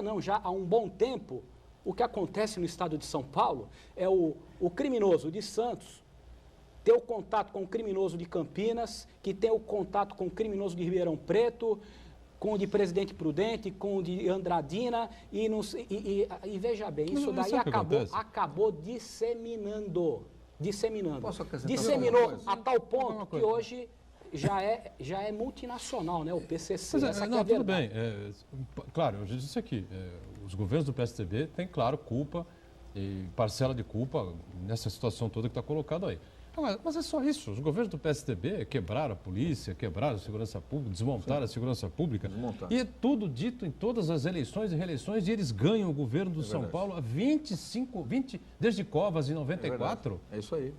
não, já há um bom tempo, o que acontece no estado de São Paulo é o criminoso de Santos ter o contato com o criminoso de Campinas, que tem o contato com o criminoso de Ribeirão Preto, com o de Presidente Prudente, com o de Andradina, e veja bem, isso daí acabou disseminando. Posso acrescentar Disseminou alguma coisa? a tal ponto que hoje já é multinacional, né? O PCC. Mas, essa aqui é não, a tudo verdade. bem. Claro, eu já disse aqui, os governos do PSDB têm, claro, culpa e parcela de culpa nessa situação toda que está colocada aí. Mas é só isso. Os governos do PSDB quebraram a polícia, quebraram a segurança pública, desmontaram a segurança pública. Desmontaram. E é tudo dito em todas as eleições e reeleições e eles ganham o governo do São Paulo há 20, desde Covas em 94. É isso aí.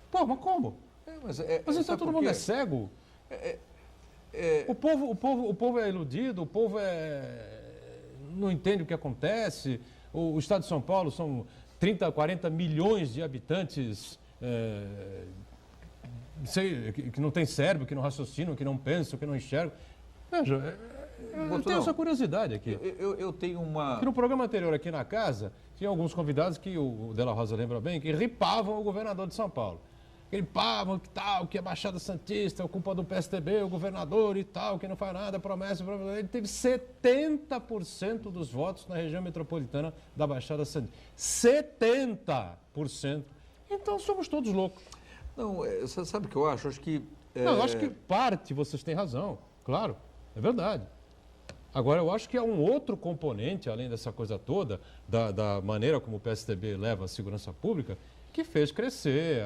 Pô, mas como? Mas então sabe todo por mundo quê? é cego? O povo é iludido, o povo não entende o que acontece. O Estado de São Paulo são 30, 40 milhões de habitantes que não tem cérebro, que não raciocinam, que não pensam, que não enxergam. Veja, eu tenho essa curiosidade aqui. Eu tenho uma... Porque no programa anterior aqui na casa, tinha alguns convidados que o Della Rosa lembra bem, que ripavam o governador de São Paulo. Ripavam que tal, que a Baixada Santista é culpa do PSDB, o governador e tal, que não faz nada, promessa. Ele teve 70% dos votos na região metropolitana da Baixada Santista. 70%. Então somos todos loucos. Não, você sabe o que eu acho? Acho que... Não, eu acho que parte vocês têm razão, claro, é verdade. Agora, eu acho que há um outro componente, além dessa coisa toda, da maneira como o PSDB leva a segurança pública, que fez crescer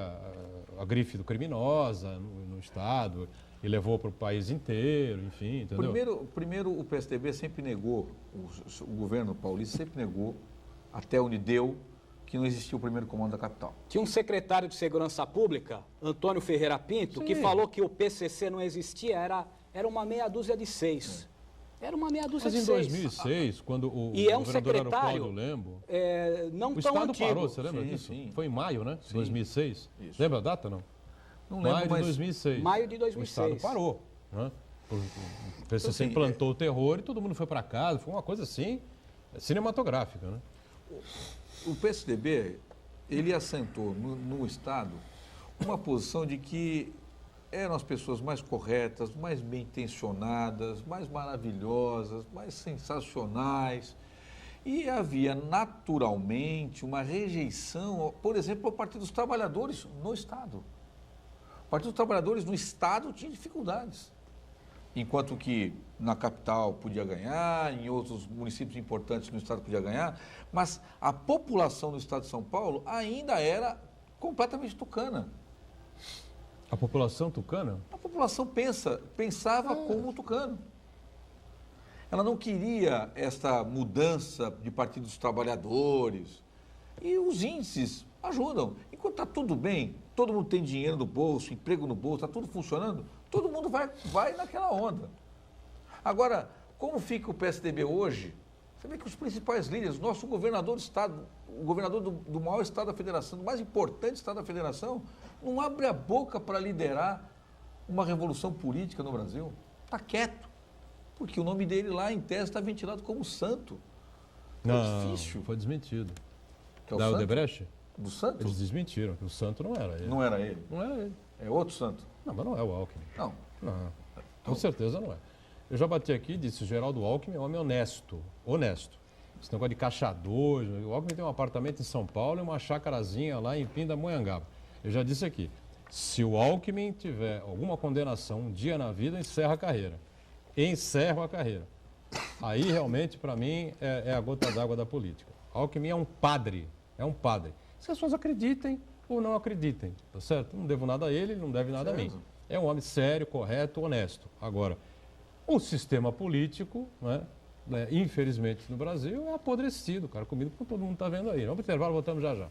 a grife do criminosa no Estado e levou para o país inteiro, enfim, entendeu? Primeiro o PSDB sempre negou, o governo paulista sempre negou, até onde deu, que não existia o primeiro comando da capital. Tinha um secretário de Segurança Pública, Antônio Ferreira Pinto, que falou que o PCC não existia, era uma meia dúzia de seis. Era uma meia dúzia de seis. Mas em 2006, quando o governador era o Cláudio Lembo, não o tão Estado antigo. parou, você lembra Sim, disso? sim. Foi em maio, né? Sim. 2006. Isso. Lembra a data, não? Não lembro, Maio de mas... 2006. Maio de 2006. O Estado parou, né? O PCC assim, implantou o terror e todo mundo foi para casa. Foi uma coisa assim, cinematográfica, né? O PSDB, ele assentou no Estado uma posição de que eram as pessoas mais corretas, mais bem intencionadas, mais maravilhosas, mais sensacionais. E havia naturalmente uma rejeição, por exemplo, ao Partido dos Trabalhadores no Estado. O Partido dos Trabalhadores no Estado tinha dificuldades. Enquanto que na capital podia ganhar, em outros municípios importantes no Estado podia ganhar, mas a população do Estado de São Paulo ainda era completamente tucana. A população tucana? A população pensava como o tucano. Ela não queria esta mudança de Partido dos Trabalhadores. E os índices ajudam. Enquanto está tudo bem, todo mundo tem dinheiro no bolso, emprego no bolso, está tudo funcionando, todo mundo vai naquela onda. Agora, como fica o PSDB hoje? Você vê que os principais líderes, nosso governador do Estado, o governador do maior Estado da Federação, do mais importante Estado da Federação, não abre a boca para liderar uma revolução política no Brasil. Está quieto. Porque o nome dele lá, em tese, está ventilado como santo. Não, difícil. foi desmentido. Que é o Da santo? Odebrecht? Do santo? Eles desmentiram que o santo não era ele. Não era ele. Não era ele. É outro santo. Não, mas não é o Alckmin. Não. Não, com certeza não é. Eu já bati aqui e disse, o Geraldo Alckmin é um homem honesto. Esse negócio de caçador. O Alckmin tem um apartamento em São Paulo e uma chácarazinha lá em Pindamonhangaba. Eu já disse aqui, se o Alckmin tiver alguma condenação um dia na vida, encerra a carreira. Encerra a carreira. Aí, realmente, para mim, é a gota d'água da política. Alckmin é um padre. Se as pessoas acreditem ou não acreditem, tá certo? Não devo nada a ele, ele não deve nada a mim. É um homem sério, correto, honesto. Agora, o sistema político, né, infelizmente no Brasil, é apodrecido, cara, comido como todo mundo está vendo aí. Vamos para o intervalo, voltamos já já.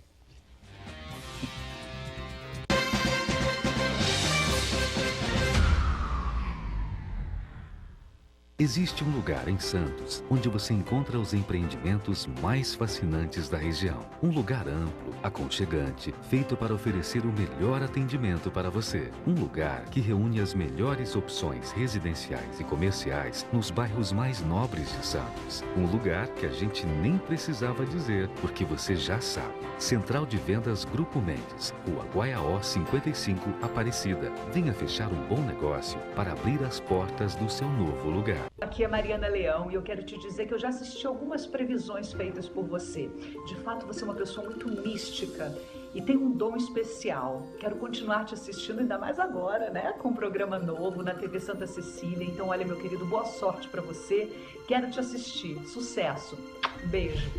Existe um lugar em Santos onde você encontra os empreendimentos mais fascinantes da região. Um lugar amplo, aconchegante, feito para oferecer o melhor atendimento para você. Um lugar que reúne as melhores opções residenciais e comerciais nos bairros mais nobres de Santos. Um lugar que a gente nem precisava dizer, porque você já sabe. Central de Vendas Grupo Mendes, Rua Guaiaó 55, Aparecida. Venha fechar um bom negócio para abrir as portas do seu novo lugar. Aqui é Mariana Leão e eu quero te dizer que eu já assisti algumas previsões feitas por você. De fato, você é uma pessoa muito mística e tem um dom especial. Quero continuar te assistindo, ainda mais agora, né? Com um programa novo na TV Santa Cecília. Então, olha, meu querido, boa sorte para você. Quero te assistir. Sucesso. Beijo.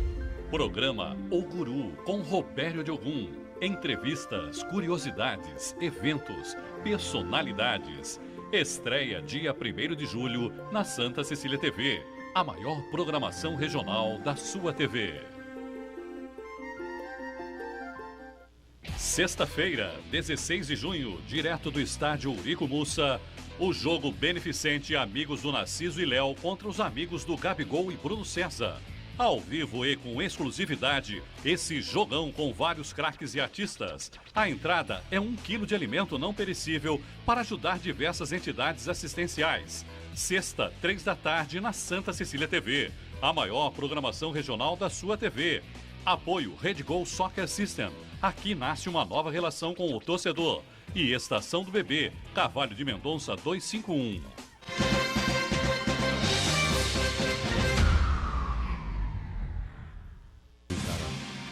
Programa O Guru, com Robério de Ogum. Entrevistas, curiosidades, eventos, personalidades. Estreia dia 1º de julho na Santa Cecília TV, a maior programação regional da sua TV. Sexta-feira, 16 de junho, direto do estádio Eurico Mussa, o jogo beneficente Amigos do Narciso e Léo contra os amigos do Gabigol e Bruno César. Ao vivo e com exclusividade, esse jogão com vários craques e artistas. A entrada é 1 quilo de alimento não perecível para ajudar diversas entidades assistenciais. Sexta, 3 da tarde, na Santa Cecília TV. A maior programação regional da sua TV. Apoio Rede Gol Soccer System. Aqui nasce uma nova relação com o torcedor. E Estação do Bebê, Carvalho de Mendonça 251.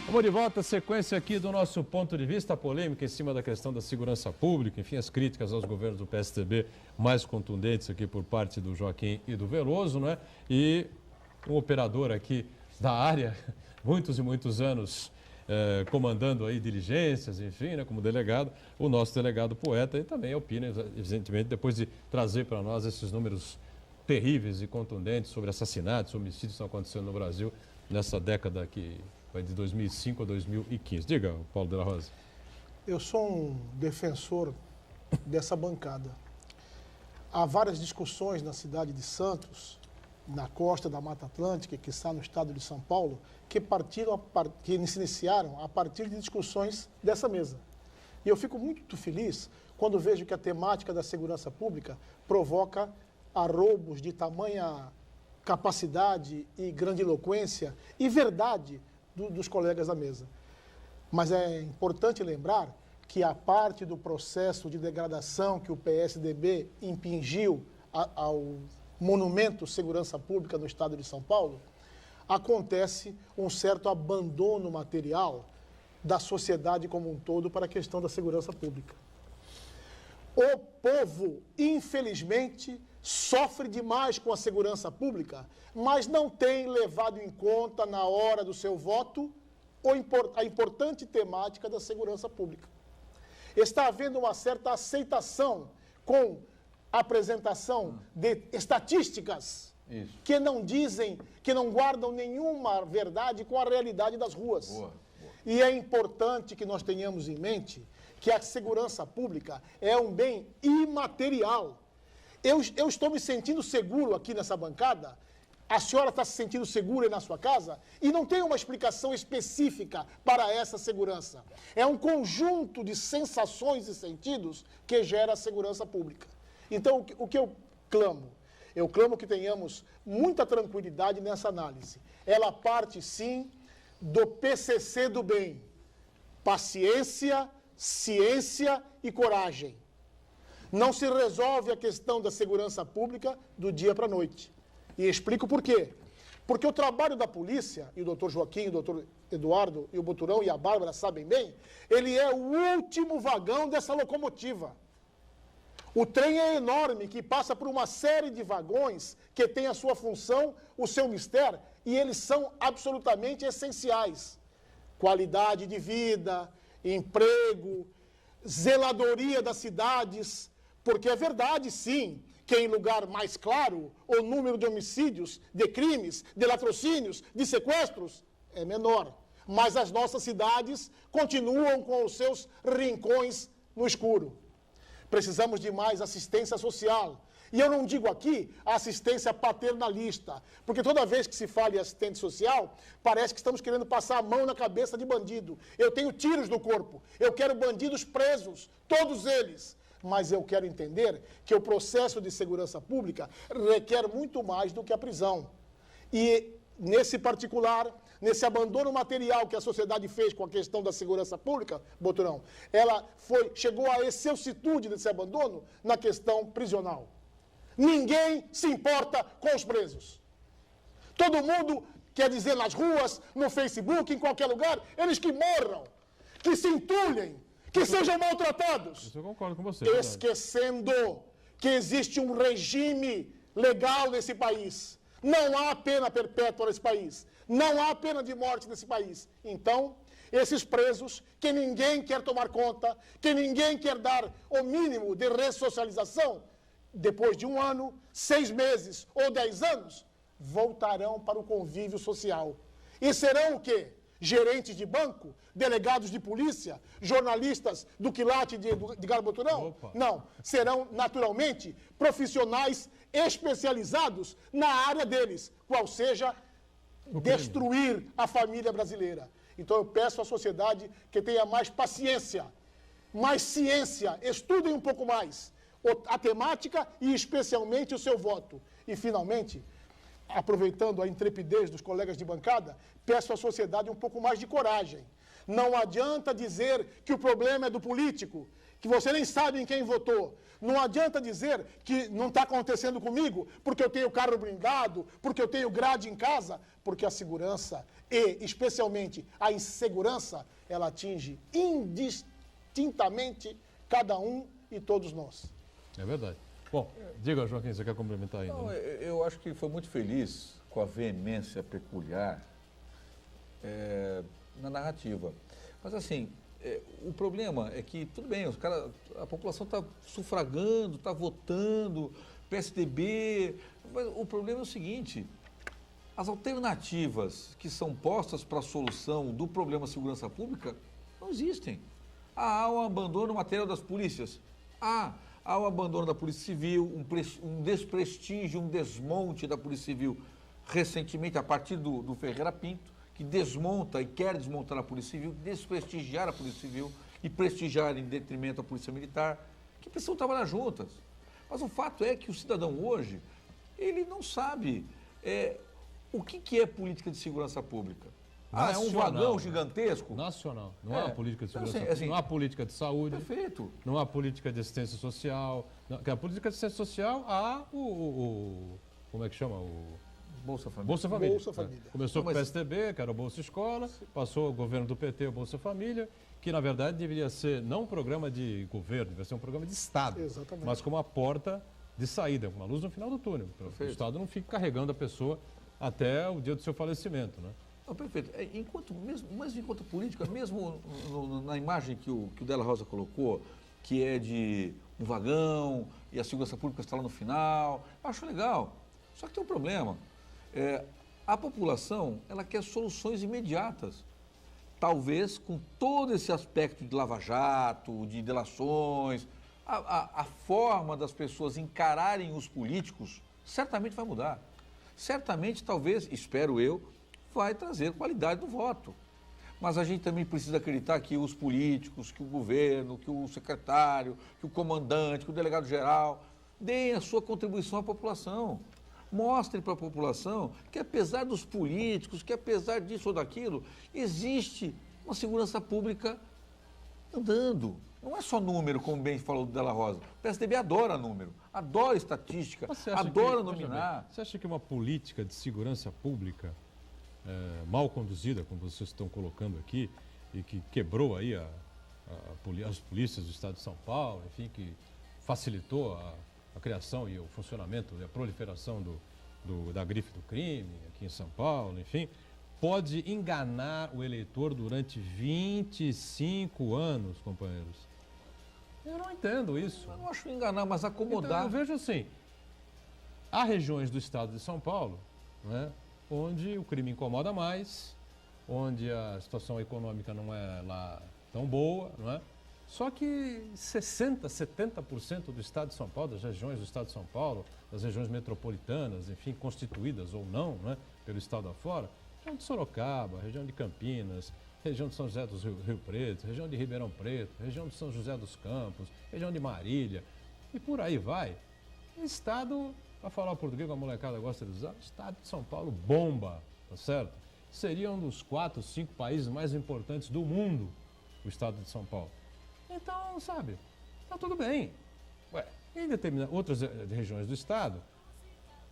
Vamos de volta, sequência aqui do nosso ponto de vista, a polêmica em cima da questão da segurança pública, enfim, as críticas aos governos do PSDB mais contundentes aqui por parte do Joaquim e do Veloso, né? E um operador aqui da área, muitos e muitos anos comandando aí diligências, enfim, né, como delegado, o nosso delegado Poeta, e também opina, evidentemente, depois de trazer para nós esses números terríveis e contundentes sobre assassinatos, homicídios que estão acontecendo no Brasil nessa década que vai de 2005 a 2015. Diga, Paulo de la Rosa. Eu sou um defensor dessa bancada. Há várias discussões na cidade de Santos, na costa da Mata Atlântica, que está no estado de São Paulo, que se iniciaram a partir de discussões dessa mesa. E eu fico muito feliz quando vejo que a temática da segurança pública provoca arroubos de tamanha capacidade e grandiloquência e verdade dos colegas da mesa. Mas é importante lembrar que a parte do processo de degradação que o PSDB impingiu ao monumento Segurança Pública no estado de São Paulo, acontece um certo abandono material da sociedade como um todo para a questão da segurança pública. O povo, infelizmente, sofre demais com a segurança pública, mas não tem levado em conta, na hora do seu voto, a importante temática da segurança pública. Está havendo uma certa aceitação com a apresentação de estatísticas que não dizem, que não guardam nenhuma verdade com a realidade das ruas. Boa. E é importante que nós tenhamos em mente que a segurança pública é um bem imaterial. Eu estou me sentindo seguro aqui nessa bancada, a senhora está se sentindo segura aí na sua casa, e não tem uma explicação específica para essa segurança. É um conjunto de sensações e sentidos que gera a segurança pública. Então, o que eu clamo? Eu clamo que tenhamos muita tranquilidade nessa análise. Ela parte, sim, do PCC do bem. Paciência, ciência e coragem. Não se resolve a questão da segurança pública do dia para a noite. E explico por quê. Porque o trabalho da polícia, e o doutor Joaquim, o doutor Eduardo, e o Boturão e a Bárbara sabem bem, ele é o último vagão dessa locomotiva. O trem é enorme, que passa por uma série de vagões que tem a sua função, o seu mistério, e eles são absolutamente essenciais. Qualidade de vida, emprego, zeladoria das cidades, porque é verdade, sim, que em lugar mais claro, o número de homicídios, de crimes, de latrocínios, de sequestros é menor. Mas as nossas cidades continuam com os seus rincões no escuro. Precisamos de mais assistência social. E eu não digo aqui assistência paternalista, porque toda vez que se fala em assistente social, parece que estamos querendo passar a mão na cabeça de bandido. Eu tenho tiros no corpo, eu quero bandidos presos, todos eles. Mas eu quero entender que o processo de segurança pública requer muito mais do que a prisão. E, nesse particular, nesse abandono material que a sociedade fez com a questão da segurança pública, Boturão, ela chegou à excelsitude desse abandono na questão prisional. Ninguém se importa com os presos. Todo mundo quer dizer nas ruas, no Facebook, em qualquer lugar, eles que morram, que se entulhem, que sejam maltratados. Isso eu concordo com você. Esquecendo que existe um regime legal nesse país. Não há pena perpétua nesse país. Não há pena de morte nesse país. Então, esses presos que ninguém quer tomar conta, que ninguém quer dar o mínimo de ressocialização, depois de 1 ano, 6 meses ou 10 anos, voltarão para o convívio social. E serão o quê? Gerentes de banco, delegados de polícia, jornalistas do quilate de Edgar Boturão? Não, serão naturalmente profissionais especializados na área deles, qual seja destruir a família brasileira. Então eu peço à sociedade que tenha mais paciência, mais ciência, estudem um pouco mais a temática e especialmente o seu voto. E finalmente, aproveitando a intrepidez dos colegas de bancada, peço à sociedade um pouco mais de coragem. Não adianta dizer que o problema é do político, que você nem sabe em quem votou. Não adianta dizer que não está acontecendo comigo porque eu tenho carro blindado, porque eu tenho grade em casa, porque a segurança e, especialmente, a insegurança, ela atinge indistintamente cada um e todos nós. É verdade. Bom, diga, Joaquim, você quer complementar ainda? Não, eu acho que foi muito feliz com a veemência peculiar na narrativa. Mas, assim, o problema é que, tudo bem, a população está sufragando, está votando, PSDB, mas o problema é o seguinte, as alternativas que são postas para a solução do problema da segurança pública não existem. Há um abandono material das polícias. Há o abandono da Polícia Civil, um desprestígio, um desmonte da Polícia Civil recentemente, a partir do Ferreira Pinto, que desmonta e quer desmontar a Polícia Civil, desprestigiar a Polícia Civil e prestigiar em detrimento da Polícia Militar, que precisam trabalhar juntas. Mas o fato é que o cidadão hoje, ele não sabe o que é política de segurança pública. É um vagão gigantesco? Nacional. Não há política de segurança assim, não há política de saúde. Perfeito. Não há política de assistência social. A política de assistência social há como é que chama? Bolsa Família. Bolsa Família. Bolsa Família. Começou com o PSDB, que era o Bolsa Escola, passou o governo do PT, o Bolsa Família, que na verdade deveria ser não um programa de governo, deveria ser um programa de Estado. Exatamente. Mas como uma porta de saída, uma luz no final do túnel. Para o Estado não fique carregando a pessoa até o dia do seu falecimento, né? Não, perfeito. Mas enquanto política, mesmo na imagem que o Della Rosa colocou, que é de um vagão e a segurança pública está lá no final, acho legal. Só que tem um problema. A população, ela quer soluções imediatas. Talvez com todo esse aspecto de lava-jato, de delações, a forma das pessoas encararem os políticos certamente vai mudar. Certamente, talvez, espero eu, vai trazer qualidade no voto. Mas a gente também precisa acreditar que os políticos, que o governo, que o secretário, que o comandante, que o delegado-geral deem a sua contribuição à população. Mostrem para a população que apesar dos políticos, que apesar disso ou daquilo, existe uma segurança pública andando, não é só número, como bem falou o Della Rosa. O PSDB adora número, adora estatística, adora nominar. Você acha que uma política de segurança pública mal conduzida, como vocês estão colocando aqui, e que quebrou aí as polícias do Estado de São Paulo, enfim, que facilitou a criação e o funcionamento e a proliferação da grife do crime aqui em São Paulo, enfim, pode enganar o eleitor durante 25 anos, companheiros? Eu não entendo isso. Eu não acho enganar, mas acomodar. Então, eu vejo assim, há regiões do Estado de São Paulo, né, onde o crime incomoda mais, onde a situação econômica não é lá tão boa, não é? Só que 60%, 70% do Estado de São Paulo, das regiões do Estado de São Paulo, das regiões metropolitanas, enfim, constituídas ou não, né, pelo Estado afora, região de Sorocaba, região de Campinas, região de São José dos Rio Preto, região de Ribeirão Preto, região de São José dos Campos, região de Marília, e por aí vai. O Estado, para falar o português que a molecada gosta de usar, o Estado de São Paulo bomba, tá certo? Seria um dos 4, 5 países mais importantes do mundo, o Estado de São Paulo. Então, sabe, tá tudo bem. Ué, em determinadas outras regiões do Estado,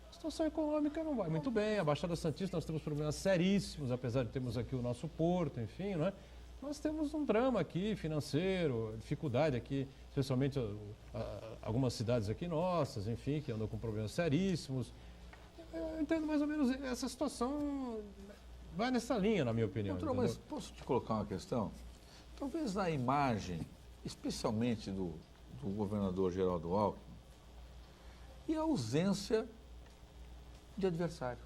a situação econômica não vai muito bem. A Baixada Santista, nós temos problemas seríssimos, apesar de termos aqui o nosso porto, enfim, não é? Nós temos um drama aqui financeiro, dificuldade aqui, especialmente algumas cidades aqui nossas, enfim, que andam com problemas seríssimos. Eu entendo mais ou menos essa situação, vai nessa linha, na minha opinião. Doutor, mas posso te colocar uma questão? Talvez na imagem, especialmente do governador Geraldo Alckmin, e a ausência de adversário.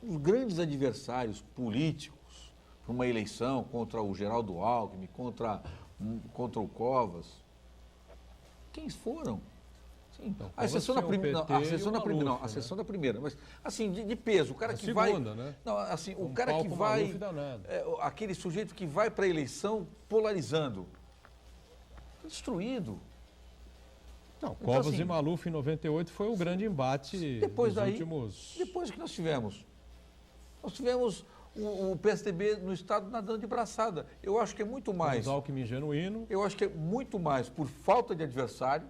Os grandes adversários políticos para uma eleição contra o Geraldo Alckmin, contra o Covas, quem foram? Sim, então, a exceção da primeira, a exceção da primeira, mas assim, de peso, o cara que vai, né? Não, assim, o cara que vai, aquele sujeito que vai para a eleição polarizando, destruído. Não, então, Covas assim, e Maluf em 98 foi o grande embate depois dos daí, últimos... Depois que nós tivemos o PSDB no Estado nadando de braçada. Eu acho que é muito mais... O Alckmin genuíno. Eu acho que é muito mais por falta de adversário,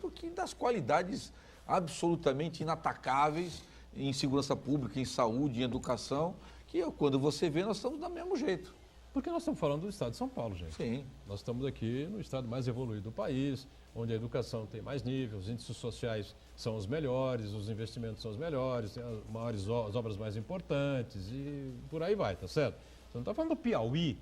do que das qualidades absolutamente inatacáveis em segurança pública, em saúde, em educação, que quando você vê, nós estamos do mesmo jeito. Porque nós estamos falando do Estado de São Paulo, gente. Sim. Nós estamos aqui no estado mais evoluído do país, onde a educação tem mais nível, os índices sociais são os melhores, os investimentos são os melhores, tem as obras mais importantes e por aí vai, tá certo? Você não está falando do Piauí,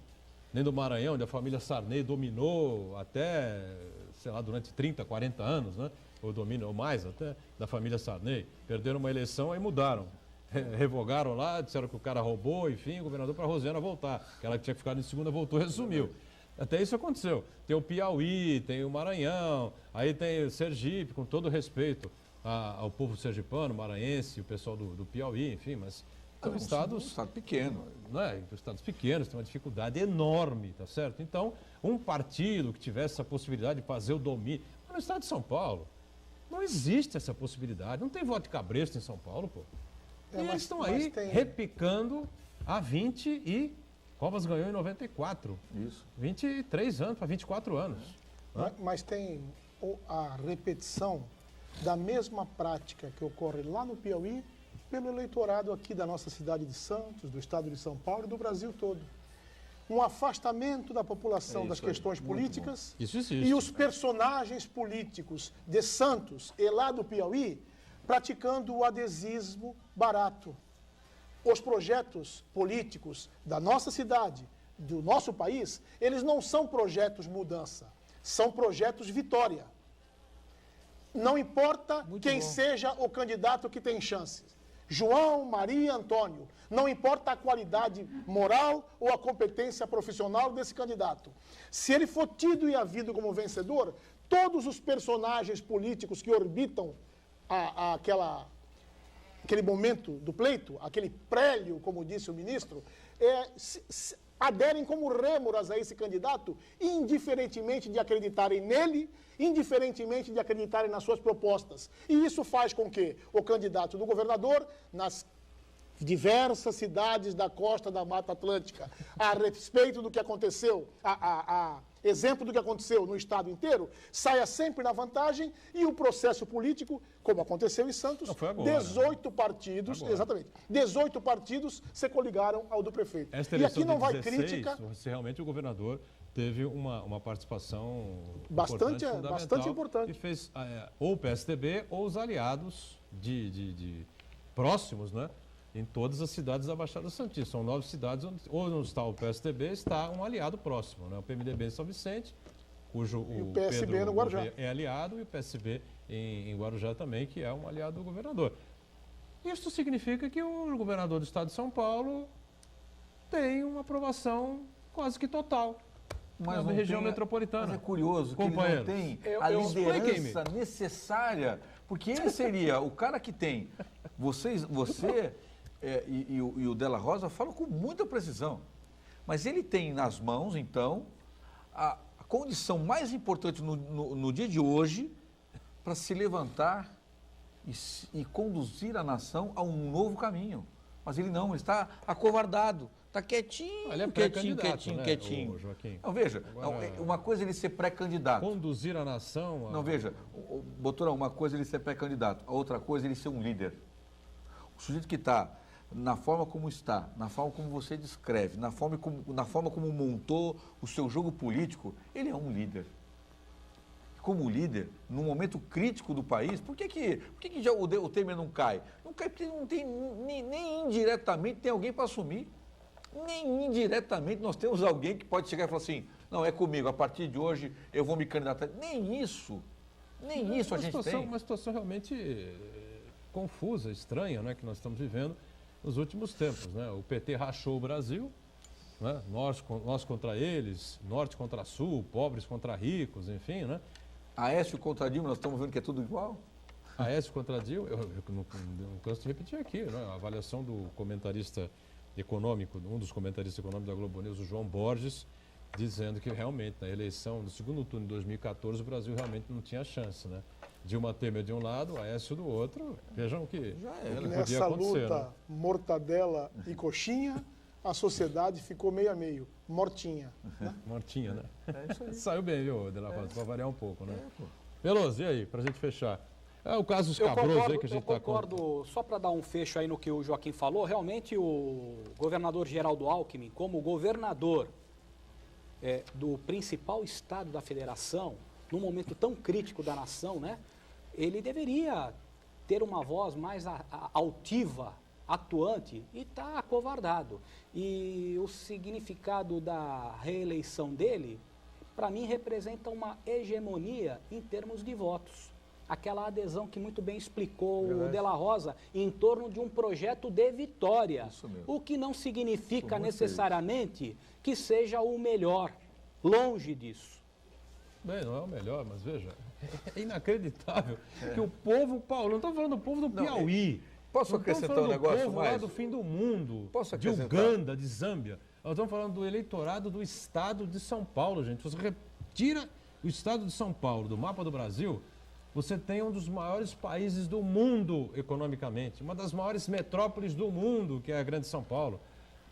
nem do Maranhão, onde a família Sarney dominou até, sei lá, durante 30, 40 anos, né? Ou mais até, da família Sarney. Perderam uma eleição, aí mudaram. Revogaram lá, disseram que o cara roubou, enfim, o governador para a Rosiana voltar. Aquela que tinha ficado em segunda voltou e resumiu. Até isso aconteceu. Tem o Piauí, tem o Maranhão, aí tem o Sergipe, com todo respeito ao povo sergipano, maranhense, o pessoal do Piauí, enfim, mas são estados... Um estado pequeno. Não é? Estados pequenos têm uma dificuldade enorme, tá certo? Então, um partido que tivesse essa possibilidade de fazer o domínio... Mas no estado de São Paulo, não existe essa possibilidade. Não tem voto de cabresto em São Paulo, pô. E eles estão aí repicando há 20 e Covas ganhou em 94. Isso. 23 anos para 24 anos. Mas tem a repetição da mesma prática que ocorre lá no Piauí pelo eleitorado aqui da nossa cidade de Santos, do estado de São Paulo e do Brasil todo. Um afastamento da população das questões políticas. Isso existe. E os personagens políticos de Santos e lá do Piauí praticando o adesismo barato. Os projetos políticos da nossa cidade, do nosso país, eles não são projetos mudança, são projetos vitória. Não importa quem seja o candidato que tem chances. João, Maria, Antônio. Não importa a qualidade moral ou a competência profissional desse candidato. Se ele for tido e havido como vencedor, todos os personagens políticos que orbitam aquele momento do pleito, aquele prélio, como disse o ministro, aderem como rêmoras a esse candidato, indiferentemente de acreditarem nele, indiferentemente de acreditarem nas suas propostas. E isso faz com que o candidato do governador, nas diversas cidades da costa da Mata Atlântica, a respeito do que aconteceu, exemplo do que aconteceu no estado inteiro, saia sempre na vantagem e o processo político, como aconteceu em Santos, Não, foi agora, 18 partidos, Agora. exatamente, 18 partidos se coligaram ao do prefeito. Esta E eleição aqui não de vai 16, crítica. se realmente o governador teve uma participação Bastante fundamental, importante. E fez ou o PSDB ou os aliados próximos, né? Em todas as cidades da Baixada Santista. São 9 cidades onde não está o PSDB, está um aliado próximo, né? O PMDB em São Vicente, cujo o PSB Pedro no Guarujá. Gouveia é aliado, e o PSB em Guarujá também, que é um aliado do governador. Isso significa que o governador do estado de São Paulo tem uma aprovação quase que total na não região tem- metropolitana. Mas é curioso que ele não Companheiros. tem Eu- a eu- liderança necessária, porque ele seria o cara que tem. Você e o Della Rosa falam com muita precisão, mas ele tem nas mãos, então, a condição mais importante no dia de hoje para se levantar e conduzir a nação a um novo caminho. Mas ele não, ele está acovardado, está quietinho, Ele é quietinho, pré-candidato, quietinho, né, quietinho. ô Joaquim? Não, veja, Agora- uma coisa é ele ser pré-candidato. Conduzir a nação... Não, veja, Boturão, uma coisa é ele ser pré-candidato, a outra coisa é ele ser um líder. O sujeito que está na forma como está, na forma como você descreve, na forma como montou o seu jogo político, ele é um líder. Como líder, num momento crítico do país, por que já o Temer não cai? Não cai porque não tem, nem indiretamente tem alguém para assumir. Nem indiretamente nós temos alguém que pode chegar e falar assim, não, é comigo, a partir de hoje eu vou me candidatar. Nem isso a gente tem. Uma situação realmente confusa, estranha, né, que nós estamos vivendo nos últimos tempos, né? O PT rachou o Brasil, né? Nós contra eles, norte contra sul, pobres contra ricos, enfim, né? Aécio contra Dilma, nós estamos vendo que é tudo igual? Aécio contra Dilma, eu não canso de repetir aqui, né? A avaliação do comentarista econômico, um dos comentaristas econômicos da Globo News, o João Borges, dizendo que realmente na eleição do segundo turno de 2014 o Brasil realmente não tinha chance, né? Dilma Temer de um lado, Aécio do outro, vejam que podia Nessa acontecer, luta, né? mortadela e coxinha, a sociedade ficou meio a meio, mortinha. Mortinha, né? Saiu bem, viu, Della Rosa, para variar um pouco, né? Veloso, e aí, para a gente fechar? É o caso escabroso aí que a gente está... Eu concordo, só para dar um fecho aí no que o Joaquim falou, realmente o governador Geraldo Alckmin, como governador do principal estado da federação, num momento tão crítico da nação, né, ele deveria ter uma voz mais altiva, atuante, e está acovardado. E o significado da reeleição dele, para mim, representa uma hegemonia em termos de votos. Aquela adesão que muito bem explicou o Della Rosa em torno de um projeto de vitória. Isso mesmo. O que não significa Muito necessariamente que seja o melhor. Longe disso. Bem, não é o melhor, mas veja, é inacreditável que o povo paulino, não estamos falando do povo do Piauí. Posso não estamos acrescentar falando um negócio do povo lá mais? do fim do mundo, Posso de acrescentar? Uganda, de Zâmbia. Nós estamos falando do eleitorado do estado de São Paulo, gente. Você retira o estado de São Paulo do mapa do Brasil, você tem um dos maiores países do mundo economicamente, uma das maiores metrópoles do mundo, que é a Grande São Paulo.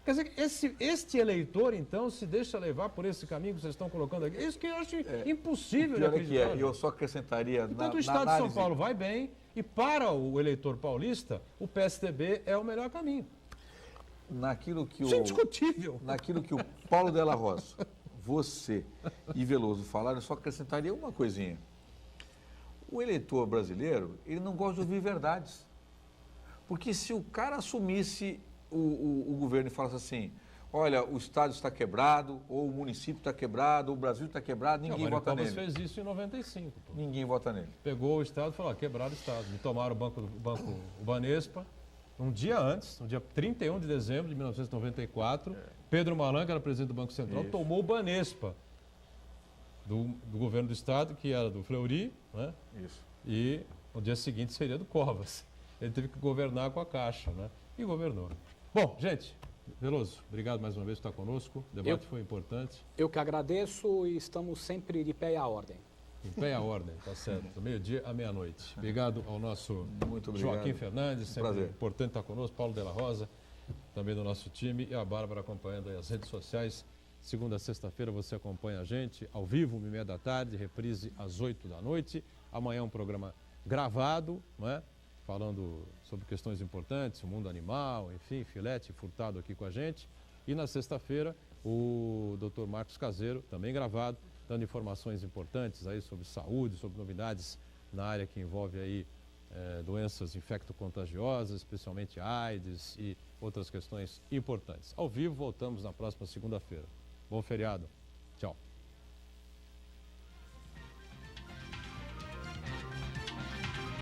Quer dizer, este eleitor, então, se deixa levar por esse caminho que vocês estão colocando aqui. Isso que eu acho impossível de Pior é que acreditar. é, eu só acrescentaria Portanto, na o Estado de São análise, Paulo vai bem e para o eleitor paulista, o PSDB é o melhor caminho. naquilo que Isso é indiscutível. naquilo que o Paulo Della Rosa, você e Veloso falaram, eu só acrescentaria uma coisinha. O eleitor brasileiro, ele não gosta de ouvir verdades. Porque se o cara assumisse o governo e falasse assim, olha, o Estado está quebrado, ou o município está quebrado, ou o Brasil está quebrado, ninguém Mário vota Covas nele. fez isso em 95. Pô. Ninguém vota nele. Pegou o Estado e falou, quebraram o Estado. Me tomaram o Banespa, um dia antes, no dia 31 de dezembro de 1994, Pedro Malan, que era presidente do Banco Central, tomou o Banespa do governo do Estado, que era do Fleury, né? Isso. E no dia seguinte seria do Covas. Ele teve que governar com a Caixa, né? E governou. Bom, gente, Veloso, obrigado mais uma vez por estar conosco. O debate foi importante. Eu que agradeço e estamos sempre de pé e à ordem. Em pé à ordem, tá certo. Do meio-dia à meia-noite. Obrigado ao nosso Muito obrigado. Joaquim Fernandes, sempre Prazer. importante estar conosco, Paulo Della Rosa. também do nosso time, e a Bárbara acompanhando aí as redes sociais. Segunda a sexta-feira você acompanha a gente ao vivo, 1h30 da tarde, reprise às 8 da noite. Amanhã um programa gravado, não é? Falando sobre questões importantes, o mundo animal, enfim, Filete Furtado aqui com a gente. E na sexta-feira, o Dr. Marcos Caseiro, também gravado, dando informações importantes aí sobre saúde, sobre novidades na área que envolve aí doenças infecto-contagiosas, especialmente AIDS e outras questões importantes. Ao vivo, voltamos na próxima segunda-feira. Bom feriado. Tchau.